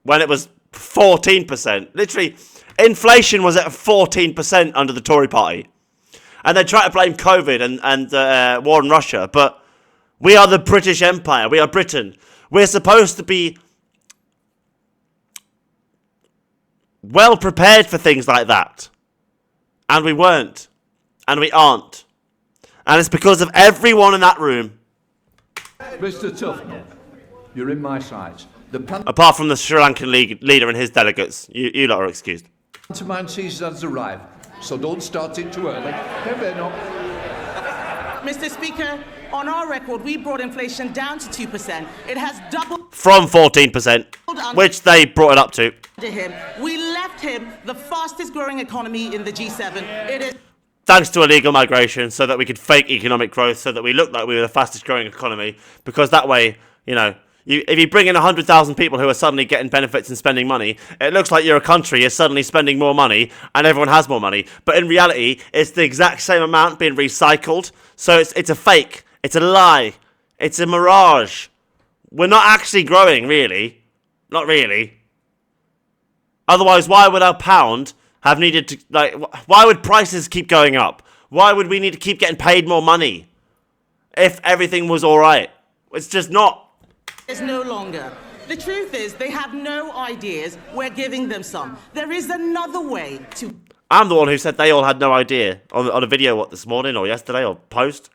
when it was 14%. Literally, inflation was at 14% under the Tory party. And they try to blame COVID and war in Russia, but we are the British Empire. We are Britain. We're supposed to be well prepared for things like that. And we weren't. And we aren't. And it's because of everyone in that room. Mr. Tufnell, you're in my sights. Apart from the Sri Lankan leader and his delegates. You lot are excused. Pantomime season has arrived, so don't start it too early. Mr. Speaker, on our record, we brought inflation down to 2%. It has doubled from 14%, which they brought it up to. Him. We left him the fastest growing economy in the G7. It is thanks to illegal migration, so that we could fake economic growth, so that we looked like we were the fastest growing economy. Because that way, if you bring in 100,000 people who are suddenly getting benefits and spending money, it looks like your country is suddenly spending more money and everyone has more money. But in reality, it's the exact same amount being recycled. So it's a fake. It's a lie. It's a mirage. We're not actually growing, really. Not really. Otherwise, why would our pound have needed to, why would prices keep going up? Why would we need to keep getting paid more money if everything was all right? It's just not. Is no longer. The truth is, they have no ideas. We're giving them some. There is another way to... I'm the one who said they all had no idea on a video, this morning or yesterday or post?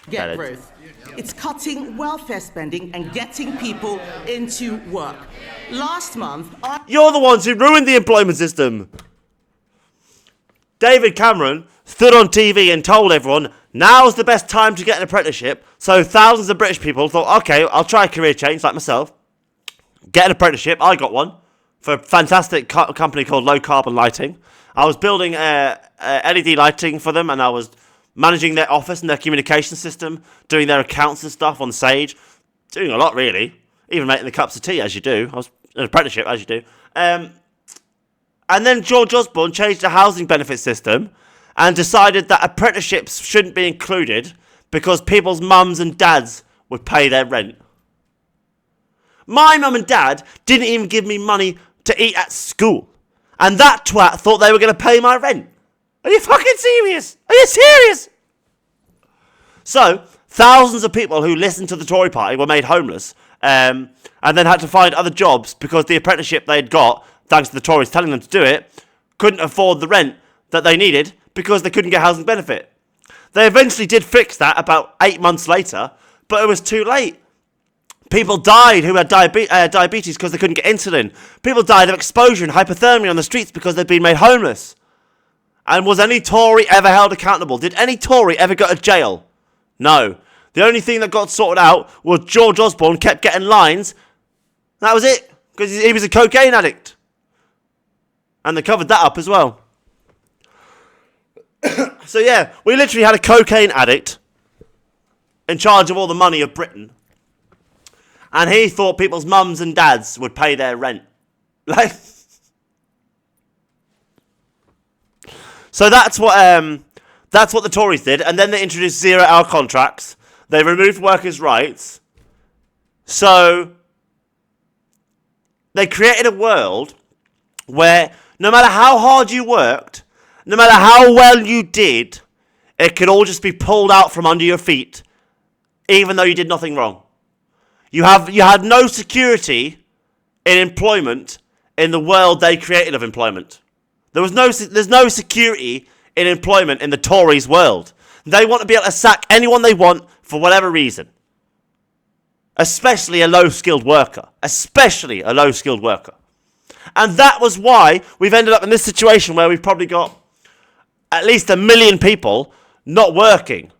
Get growth. It's cutting welfare spending and getting people into work. Last month... You're the ones who ruined the employment system. David Cameron stood on TV and told everyone, now's the best time to get an apprenticeship. So thousands of British people thought, okay, I'll try a career change like myself. Get an apprenticeship. I got one for a fantastic company called Low Carbon Lighting. I was building LED lighting for them, and I was managing their office and their communication system, doing their accounts and stuff on Sage. Doing a lot, really. Even making the cups of tea, as you do. I was an apprenticeship, as you do. And then George Osborne changed the housing benefit system and decided that apprenticeships shouldn't be included because people's mums and dads would pay their rent. My mum and dad didn't even give me money to eat at school. And that twat thought they were going to pay my rent. Are you fucking serious? Are you serious? So, thousands of people who listened to the Tory party were made homeless and then had to find other jobs because the apprenticeship they'd got, thanks to the Tories telling them to do it, couldn't afford the rent that they needed because they couldn't get housing benefit. They eventually did fix that about 8 months later, but it was too late. People died who had diabetes because they couldn't get insulin. People died of exposure and hypothermia on the streets because they'd been made homeless. And was any Tory ever held accountable? Did any Tory ever go to jail? No. The only thing that got sorted out was George Osborne kept getting lines. That was it, because he was a cocaine addict. And they covered that up as well. So yeah, we literally had a cocaine addict in charge of all the money of Britain. And he thought people's mums and dads would pay their rent. So that's what the Tories did. And then they introduced 0-hour contracts. They removed workers' rights. So they created a world where no matter how hard you worked, no matter how well you did, it could all just be pulled out from under your feet, even though you did nothing wrong. You had no security in employment in the world they created of employment. There's no security in employment in the Tories' world. They want to be able to sack anyone they want for whatever reason. Especially a low-skilled worker. And that was why we've ended up in this situation where we've probably got at least 1 million people not working.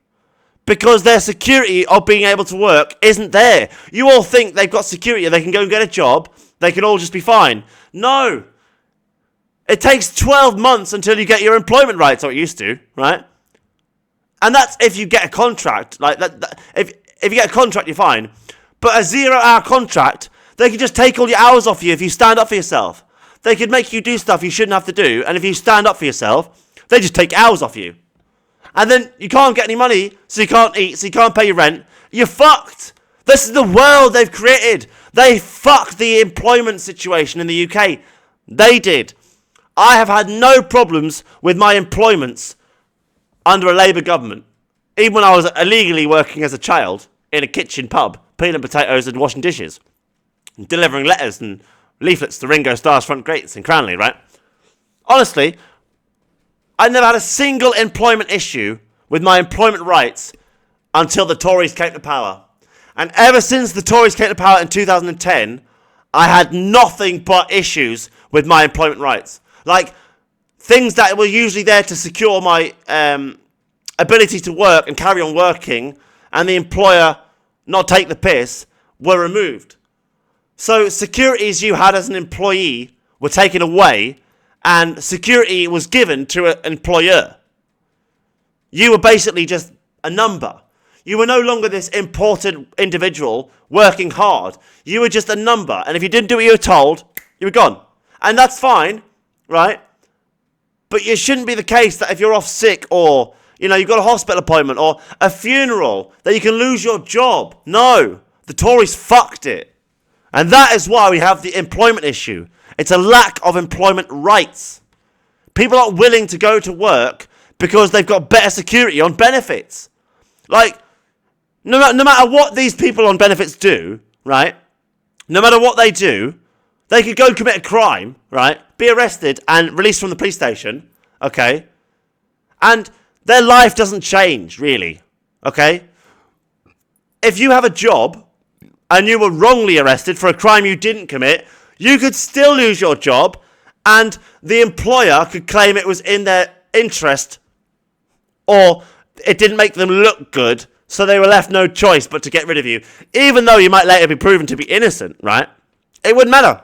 Because their security of being able to work isn't there. You all think they've got security, they can go and get a job, they can all just be fine. No. It takes 12 months until you get your employment rights, or it used to, right? And that's if you get a contract. Like that, if you get a contract, you're fine. But a 0-hour contract They could just take all your hours off you if you stand up for yourself. They could make you do stuff you shouldn't have to do, and if you stand up for yourself, they just take hours off you. And then you can't get any money, so you can't eat, so you can't pay your rent. You're fucked. This is the world they've created. They fucked the employment situation in the UK. They did. I have had no problems with my employments under a Labour government. Even when I was illegally working as a child in a kitchen pub, peeling potatoes and washing dishes, and delivering letters and leaflets to Ringo Starr's front gates in Cranley, right? Honestly, I never had a single employment issue with my employment rights until the Tories came to power. And ever since the Tories came to power in 2010, I had nothing but issues with my employment rights. Like, things that were usually there to secure my ability to work and carry on working, and the employer not take the piss, were removed. So securities you had as an employee were taken away, and security was given to an employer. You were basically just a number. You were no longer this important individual working hard. You were just a number, and if you didn't do what you were told, you were gone. And that's fine, right? But it shouldn't be the case that if you're off sick, or you've got a hospital appointment or a funeral, that you can lose your job. No, the Tories fucked it. And that is why we have the employment issue. It's a lack of employment rights. People aren't willing to go to work because they've got better security on benefits. Like, no matter what these people on benefits do, right? No matter what they do, they could go commit a crime, right? Be arrested and released from the police station, okay? And their life doesn't change, really, okay? If you have a job and you were wrongly arrested for a crime you didn't commit, you could still lose your job, and the employer could claim it was in their interest, or it didn't make them look good, so they were left no choice but to get rid of you. Even though you might later be proven to be innocent, right? It wouldn't matter.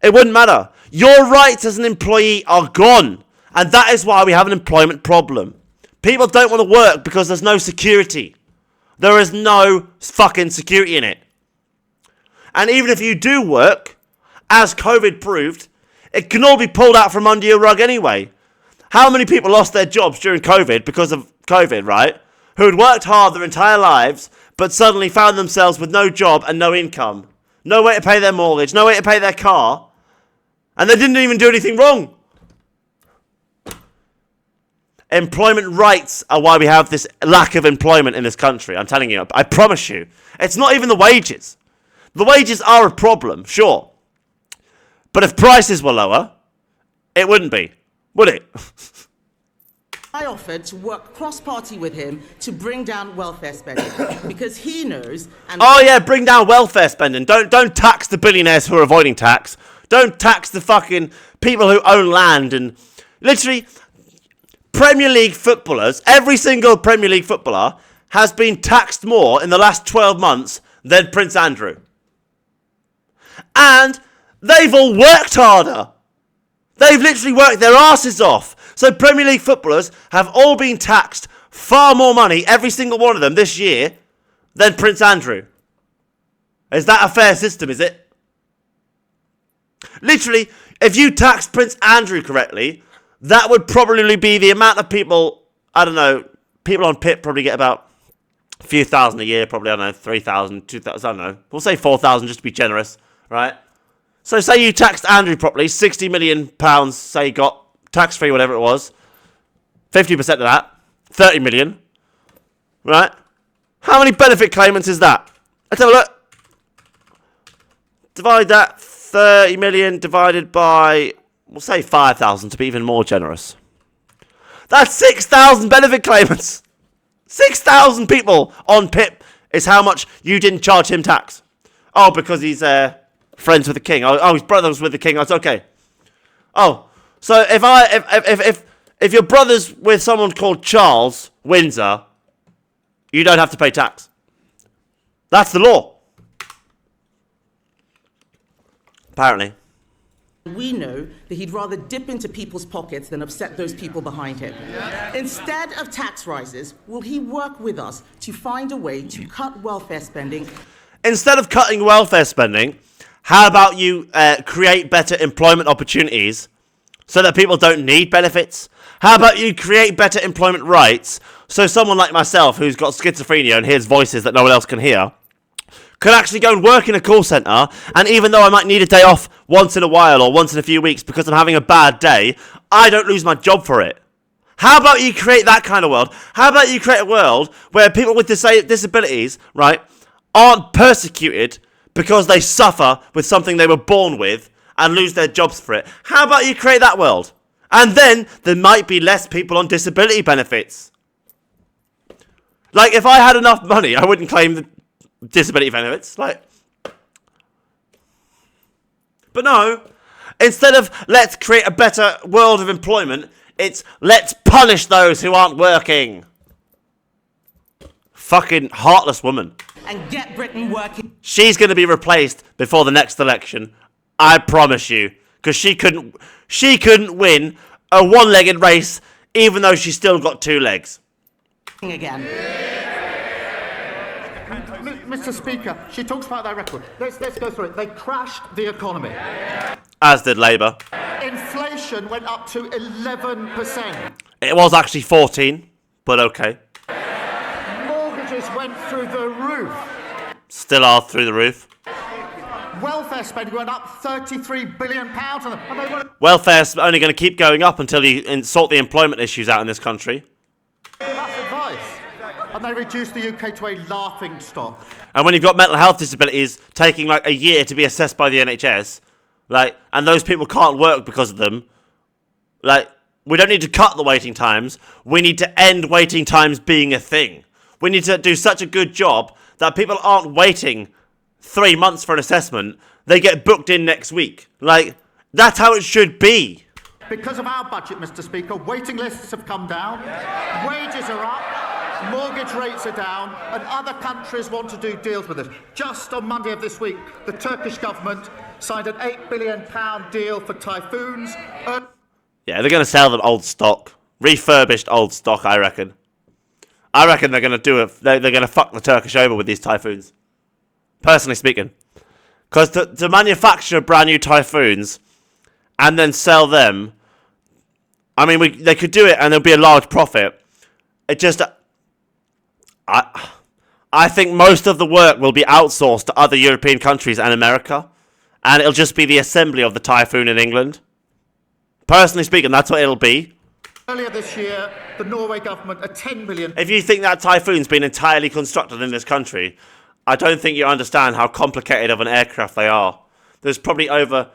It wouldn't matter. Your rights as an employee are gone, and that is why we have an employment problem. People don't want to work because there's no security. There is no fucking security in it. And even if you do work, as COVID proved, it can all be pulled out from under your rug anyway. How many people lost their jobs during COVID because of COVID, right? Who had worked hard their entire lives, but suddenly found themselves with no job and no income. No way to pay their mortgage, no way to pay their car. And they didn't even do anything wrong. Employment rights are why we have this lack of employment in this country. I'm telling you, I promise you. It's not even the wages. The wages are a problem, sure. But if prices were lower, it wouldn't be, would it? I offered to work cross-party with him to bring down welfare spending because he knows. And oh yeah, bring down welfare spending. Don't tax the billionaires who are avoiding tax. Don't tax the fucking people who own land. And literally, Premier League footballers, every single Premier League footballer has been taxed more in the last 12 months than Prince Andrew. And they've all worked harder. They've literally worked their asses off. So Premier League footballers have all been taxed far more money, every single one of them, this year, than Prince Andrew. Is that a fair system, is it? Literally, if you taxed Prince Andrew correctly, that would probably be the amount of people, I don't know, people on PIP probably get about a few thousand a year, probably, I don't know, 3,000, 2,000, I don't know. We'll say 4,000 just to be generous, right? So say you taxed Andrew properly, £60 million, say he got tax-free, whatever it was, 50% of that, 30 million, right? How many benefit claimants is that? Let's have a look. Divide that, 30 million divided by, we'll say 5,000 to be even more generous. That's 6,000 benefit claimants. 6,000 people on PIP is how much you didn't charge him tax. Oh, because he's friends with the king. Oh, his brother was with the king. That's okay. Oh, so if your brother's with someone called Charles Windsor, you don't have to pay tax. That's the law. Apparently. We know that he'd rather dip into people's pockets than upset those people behind him. Instead of tax rises, will he work with us to find a way to cut welfare spending? Instead of cutting welfare spending, How about you create better employment opportunities so that people don't need benefits? How about you create better employment rights so someone like myself, who's got schizophrenia and hears voices that no one else can hear, can actually go and work in a call centre, and even though I might need a day off once in a while or once in a few weeks because I'm having a bad day, I don't lose my job for it. How about you create that kind of world? How about you create a world where people with disabilities, right, aren't persecuted because they suffer with something they were born with and lose their jobs for it? How about you create that world? And then there might be less people on disability benefits. Like, if I had enough money, I wouldn't claim the disability benefits. Like, but no. Instead of let's create a better world of employment, it's let's punish those who aren't working. Fucking heartless woman. And get Britain working. She's going to be replaced before the next election. I promise you. Because she couldn't win a one-legged race, even though she's still got two legs. Again. Mr. Speaker, she talks about their record. Let's go through it. They crashed the economy. As did Labour. Inflation went up to 11%. It was actually 14, but okay. Mortgages went through the roof. Still are through the roof. Welfare spending went up £33 billion. Welfare's only going to keep going up until you sort the employment issues out in this country. That's advice. And they reduced the UK to a laughing stock. And when you've got mental health disabilities taking like a year to be assessed by the NHS, like, and those people can't work because of them, like, we don't need to cut the waiting times. We need to end waiting times being a thing. We need to do such a good job that people aren't waiting 3 months for an assessment. They get booked in next week. Like, that's how it should be. Because of our budget, Mr. Speaker, waiting lists have come down, wages are up, mortgage rates are down, and other countries want to do deals with us. Just on Monday of this week, the Turkish government signed an £8 billion deal for typhoons. Yeah, they're going to sell them old stock. Refurbished old stock, I reckon. I reckon they're going to do it. They're going to fuck the Turkish over with these typhoons. Personally speaking. Because to manufacture brand new typhoons and then sell them, I mean, they could do it and there'll be a large profit. It just... I think most of the work will be outsourced to other European countries and America. And it'll just be the assembly of the typhoon in England. Personally speaking, that's what it'll be. Earlier this year, the Norway government, a £10 billion... If you think that typhoon's been entirely constructed in this country, I don't think you understand how complicated of an aircraft they are. There's probably over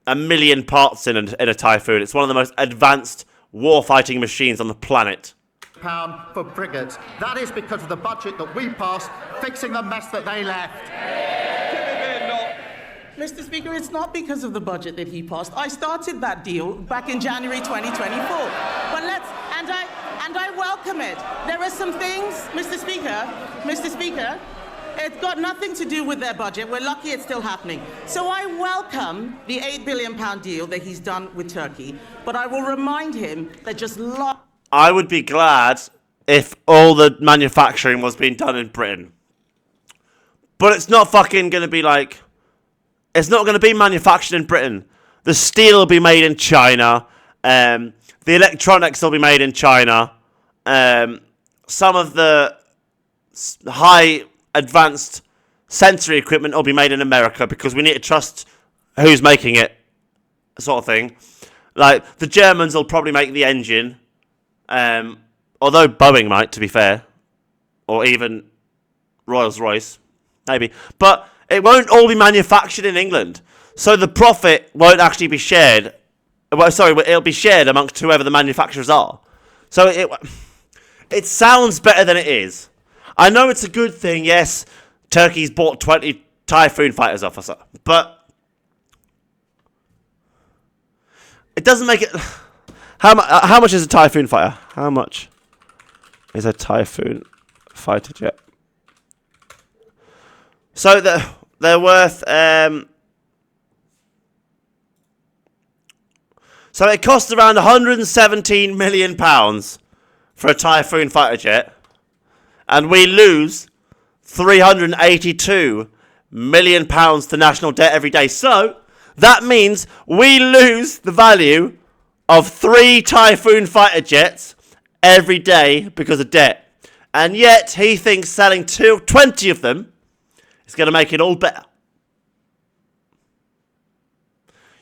1 million parts in a typhoon. It's one of the most advanced war-fighting machines on the planet. ...pound for frigates. That is because of the budget that we passed, fixing the mess that they left. Mr. Speaker, it's not because of the budget that he passed. I started that deal back in January 2024. But and I welcome it. There are some things, Mr. Speaker, it's got nothing to do with their budget. We're lucky it's still happening. So I welcome the £8 billion deal that he's done with Turkey. But I will remind him that just I would be glad if all the manufacturing was being done in Britain. But it's not fucking going to be like... It's not going to be manufactured in Britain. The steel will be made in China. The electronics will be made in China. Some of the high advanced sensory equipment will be made in America because we need to trust who's making it, sort of thing. Like, the Germans will probably make the engine. Although Boeing might, to be fair. Or even Rolls-Royce. Maybe. But... it won't all be manufactured in England. So the profit won't actually be shared. Well, sorry, it'll be shared amongst whoever the manufacturers are. So it sounds better than it is. I know it's a good thing, yes, Turkey's bought 20 Typhoon fighters off us, but it doesn't make it... How much is a Typhoon fighter? How much is a Typhoon fighter jet? So they're worth... So it costs around £117 million for a Typhoon fighter jet. And we lose £382 million to national debt every day. So that means we lose the value of 3 Typhoon fighter jets every day because of debt. And yet he thinks selling 20 of them is going to make it all better.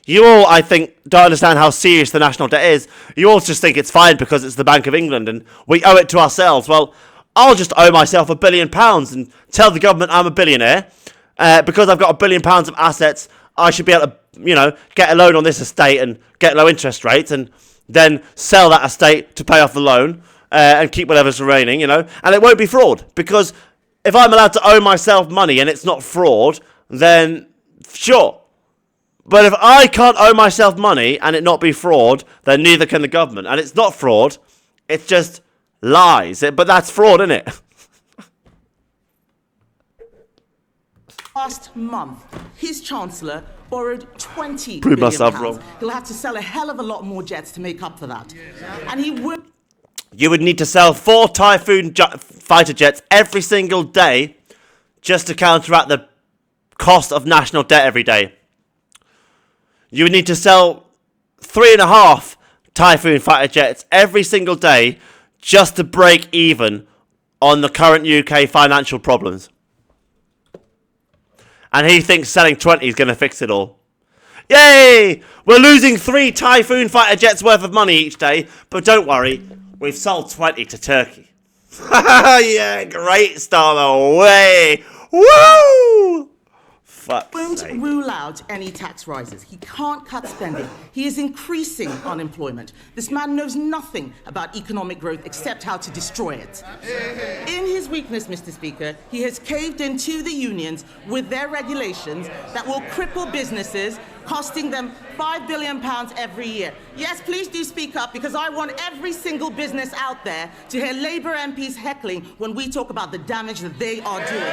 You all, I think, don't understand how serious the national debt is. You all just think it's fine because it's the Bank of England and we owe it to ourselves. Well, I'll just owe myself £1 billion and tell the government I'm a billionaire. Because I've got £1 billion of assets, I should be able to, get a loan on this estate and get low interest rates and then sell that estate to pay off the loan and keep whatever's remaining, and it won't be fraud. Because if I'm allowed to owe myself money and it's not fraud, then sure. But if I can't owe myself money and it not be fraud, then neither can the government. And it's not fraud, it's just lies. But that's fraud, isn't it? Last month, his chancellor borrowed £20 Prove billion. myself wrong. He'll have to sell a hell of a lot more jets to make up for that. And he would... You would need to sell 4 Typhoon fighter jets every single day just to counteract the cost of national debt every day. You would need to sell 3.5 Typhoon fighter jets every single day just to break even on the current UK financial problems. And he thinks selling 20 is going to fix it all. Yay! We're losing 3 Typhoon fighter jets worth of money each day, but don't worry, we've sold 20 to Turkey. Yeah, great, Starmer. Way! Woo! won't rule out any tax rises. He can't cut spending. He is increasing unemployment. This man knows nothing about economic growth except how to destroy it. In his weakness, Mr. Speaker, he has caved into the unions with their regulations that will cripple businesses, costing them £5 billion every year. Yes, please do speak up, because I want every single business out there to hear Labour MPs heckling when we talk about the damage that they are doing.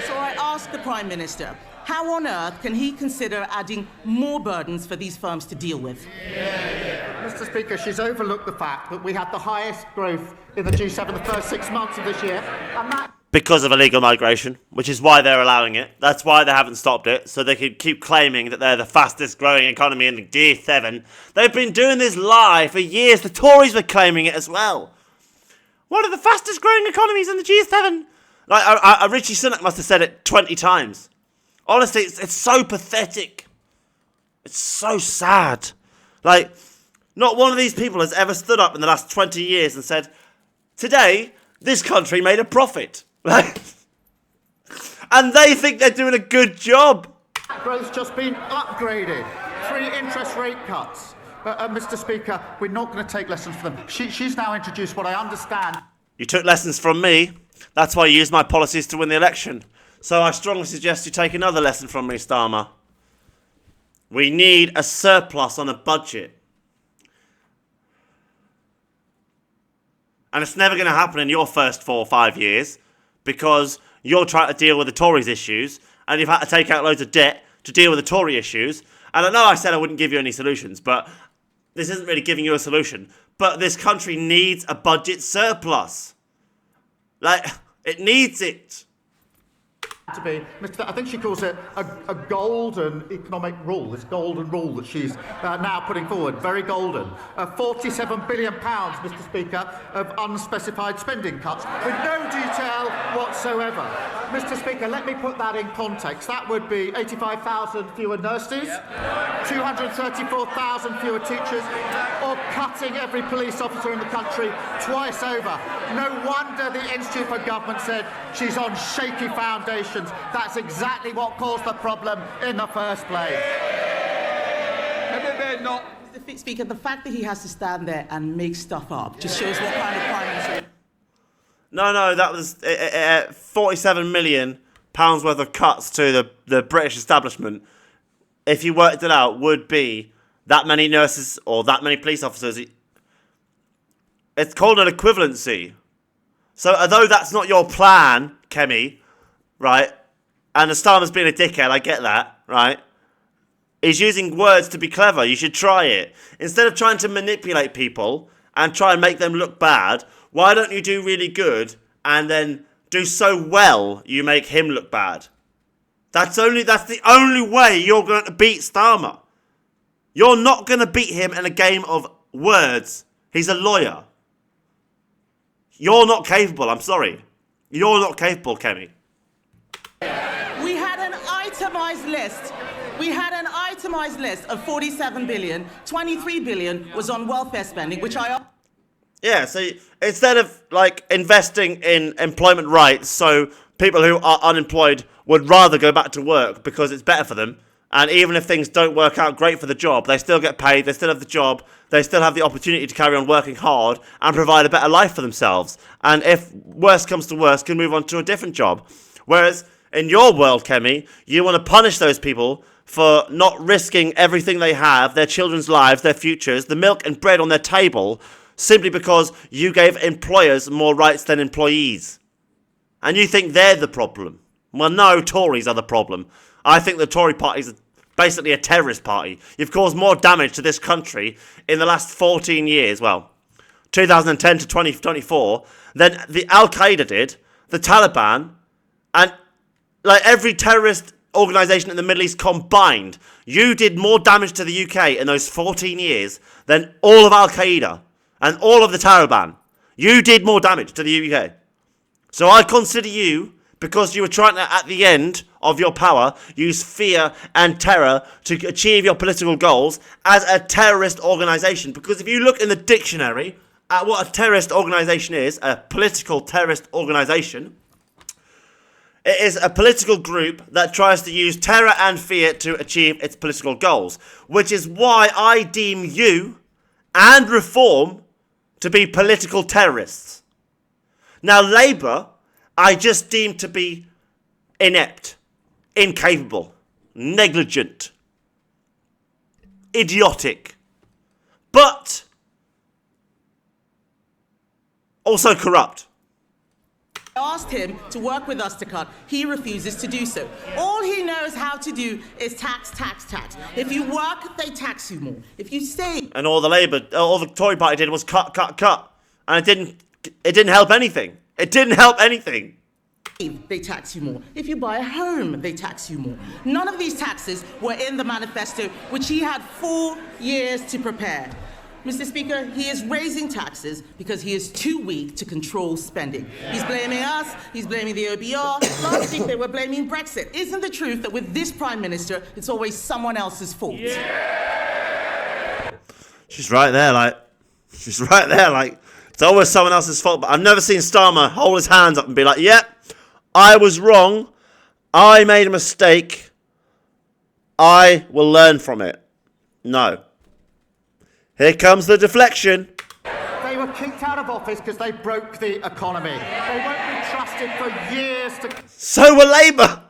So I ask the Prime Minister, how on earth can he consider adding more burdens for these firms to deal with? Mr. Speaker, she's overlooked the fact that we had the highest growth in the G7 the first 6 months of this year, and that... Because of illegal migration, which is why they're allowing it. That's why they haven't stopped it, so they can keep claiming that they're the fastest growing economy in the G7. They've been doing this lie for years. The Tories were claiming it as well. One of the fastest growing economies in the G7. Like, Richie Sunak must have said it 20 times. Honestly, it's so pathetic. It's so sad. Like, not one of these people has ever stood up in the last 20 years and said, today, this country made a profit. And they think they're doing a good job. Growth's just been upgraded. 3 interest rate cuts. Mr. Speaker, we're not going to take lessons from them. She's now introduced what I understand. You took lessons from me. That's why you used my policies to win the election. So I strongly suggest you take another lesson from me, Starmer. We need a surplus on a budget. And it's never going to happen in your first 4 or 5 years, because you're trying to deal with the Tories' issues, and you've had to take out loads of debt to deal with the Tory issues. And I know I said I wouldn't give you any solutions, but this isn't really giving you a solution. But this country needs a budget surplus. Like, it needs it. To be, I think she calls it a golden economic rule, this golden rule that she's now putting forward, very golden. £47 billion, Mr. Speaker, of unspecified spending cuts with no detail whatsoever. Mr. Speaker, let me put that in context. That would be 85,000 fewer nurses, 234,000 fewer teachers, or cutting every police officer in the country twice over. No wonder the Institute for Government said she's on shaky foundations. That's exactly what caused the problem in the first place. Mr. Speaker, the fact that he has to stand there and make stuff up just shows what kind of Prime Minister... No, that was £47 million worth of cuts to the British establishment. If you worked it out, would be that many nurses or that many police officers. It's called an equivalency. So although that's not your plan, Kemi, right, and the Starmer's being a dickhead, I get that, right? He's using words to be clever. You should try it. Instead of trying to manipulate people and try and make them look bad, why don't you do really good and then do so well, you make him look bad. That's the only way you're going to beat Starmer. You're not going to beat him in a game of words. He's a lawyer. You're not capable, I'm sorry. You're not capable, Kemi. We had an itemized list. We had an itemized list of 47 billion. 23 billion was on welfare spending, which I... Yeah, so instead of like investing in employment rights so people who are unemployed would rather go back to work because it's better for them, and even if things don't work out great for the job, they still get paid, they still have the job, they still have the opportunity to carry on working hard and provide a better life for themselves. And if worse comes to worse, can move on to a different job. Whereas in your world, Kemi, you want to punish those people for not risking everything they have, their children's lives, their futures, the milk and bread on their table, simply because you gave employers more rights than employees. And you think they're the problem. Well, no, Tories are the problem. I think the Tory party is basically a terrorist party. You've caused more damage to this country in the last 14 years, well, 2010 to 2024, than the Al-Qaeda did, the Taliban, and like every terrorist organisation in the Middle East combined. You did more damage to the UK in those 14 years than all of Al-Qaeda and all of the Taliban. You did more damage to the UK. So I consider you, because you were trying to, at the end of your power, use fear and terror to achieve your political goals, as a terrorist organisation. Because if you look in the dictionary at what a terrorist organisation is, a political terrorist organisation, it is a political group that tries to use terror and fear to achieve its political goals. Which is why I deem you and Reform to be political terrorists. Now, Labour, I just deem to be inept, incapable, negligent, idiotic, but also corrupt. I asked him to work with us to cut. He refuses to do so. All he knows how to do is tax, tax, tax. If you work, they tax you more. If you stay... And all the Tory party did was cut, cut, cut. And it didn't help anything. It didn't help anything. They tax you more. If you buy a home, they tax you more. None of these taxes were in the manifesto, which he had 4 years to prepare. Mr. Speaker, he is raising taxes because he is too weak to control spending. He's blaming us, he's blaming the OBR. Last week they were blaming Brexit. Isn't the truth that with this Prime Minister, it's always someone else's fault? Yeah. She's right there, like, it's always someone else's fault. But I've never seen Starmer hold his hands up and be like, yep, I was wrong, I made a mistake, I will learn from it. No. Here comes the deflection. They were kicked out of office because they broke the economy. They won't be trusted for years to... So were Labour.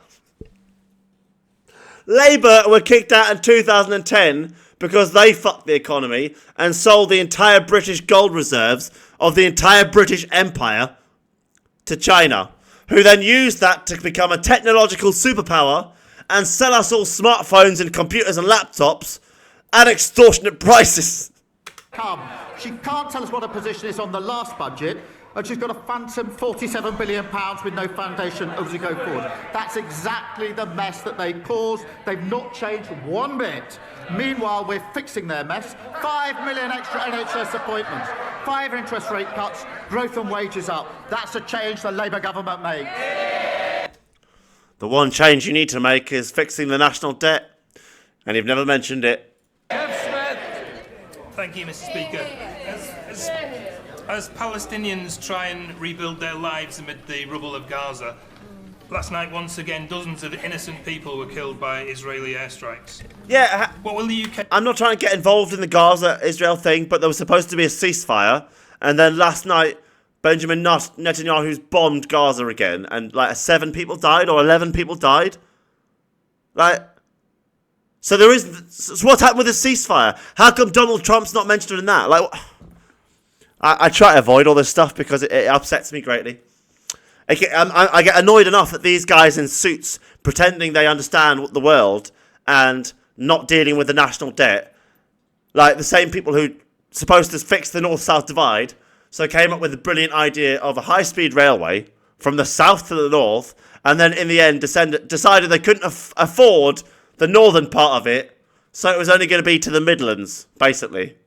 Labour were kicked out in 2010 because they fucked the economy and sold the entire British gold reserves of the entire British Empire to China, who then used that to become a technological superpower and sell us all smartphones and computers and laptops at extortionate prices. She can't tell us what her position is on the last budget, and she's got a phantom £47 billion with no foundation as we go forward. That's exactly the mess that they caused. They've not changed one bit. Meanwhile, we're fixing their mess. 5 million extra NHS appointments, 5 interest rate cuts, growth and wages up. That's a change the Labour government makes. The one change you need to make is fixing the national debt, and you've never mentioned it. Thank you, Mr. Speaker. As Palestinians try and rebuild their lives amid the rubble of Gaza, last night, once again, dozens of innocent people were killed by Israeli airstrikes. Yeah. What will the UK... I'm not trying to get involved in the Gaza-Israel thing, but there was supposed to be a ceasefire, and then last night, Benjamin Netanyahu's bombed Gaza again, and like 7 people died, or 11 people died. Like... So what's happened with the ceasefire? How come Donald Trump's not mentioned in that? Like, I try to avoid all this stuff because it upsets me greatly. I get annoyed enough at these guys in suits pretending they understand the world and not dealing with the national debt. Like the same people who supposed to fix the north-south divide, so came up with the brilliant idea of a high-speed railway from the south to the north, and then in the end decided they couldn't afford the northern part of it, so it was only going to be to the Midlands, basically.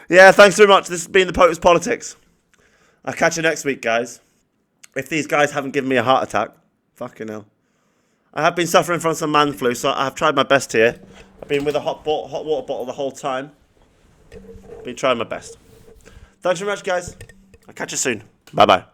Yeah, thanks very much. This has been the Pope's Politics. I'll catch you next week, guys. If these guys haven't given me a heart attack, fucking hell. I have been suffering from some man flu, so I have tried my best here. I've been with a hot water bottle the whole time. Been trying my best. Thanks very much, guys. I'll catch you soon. Bye-bye.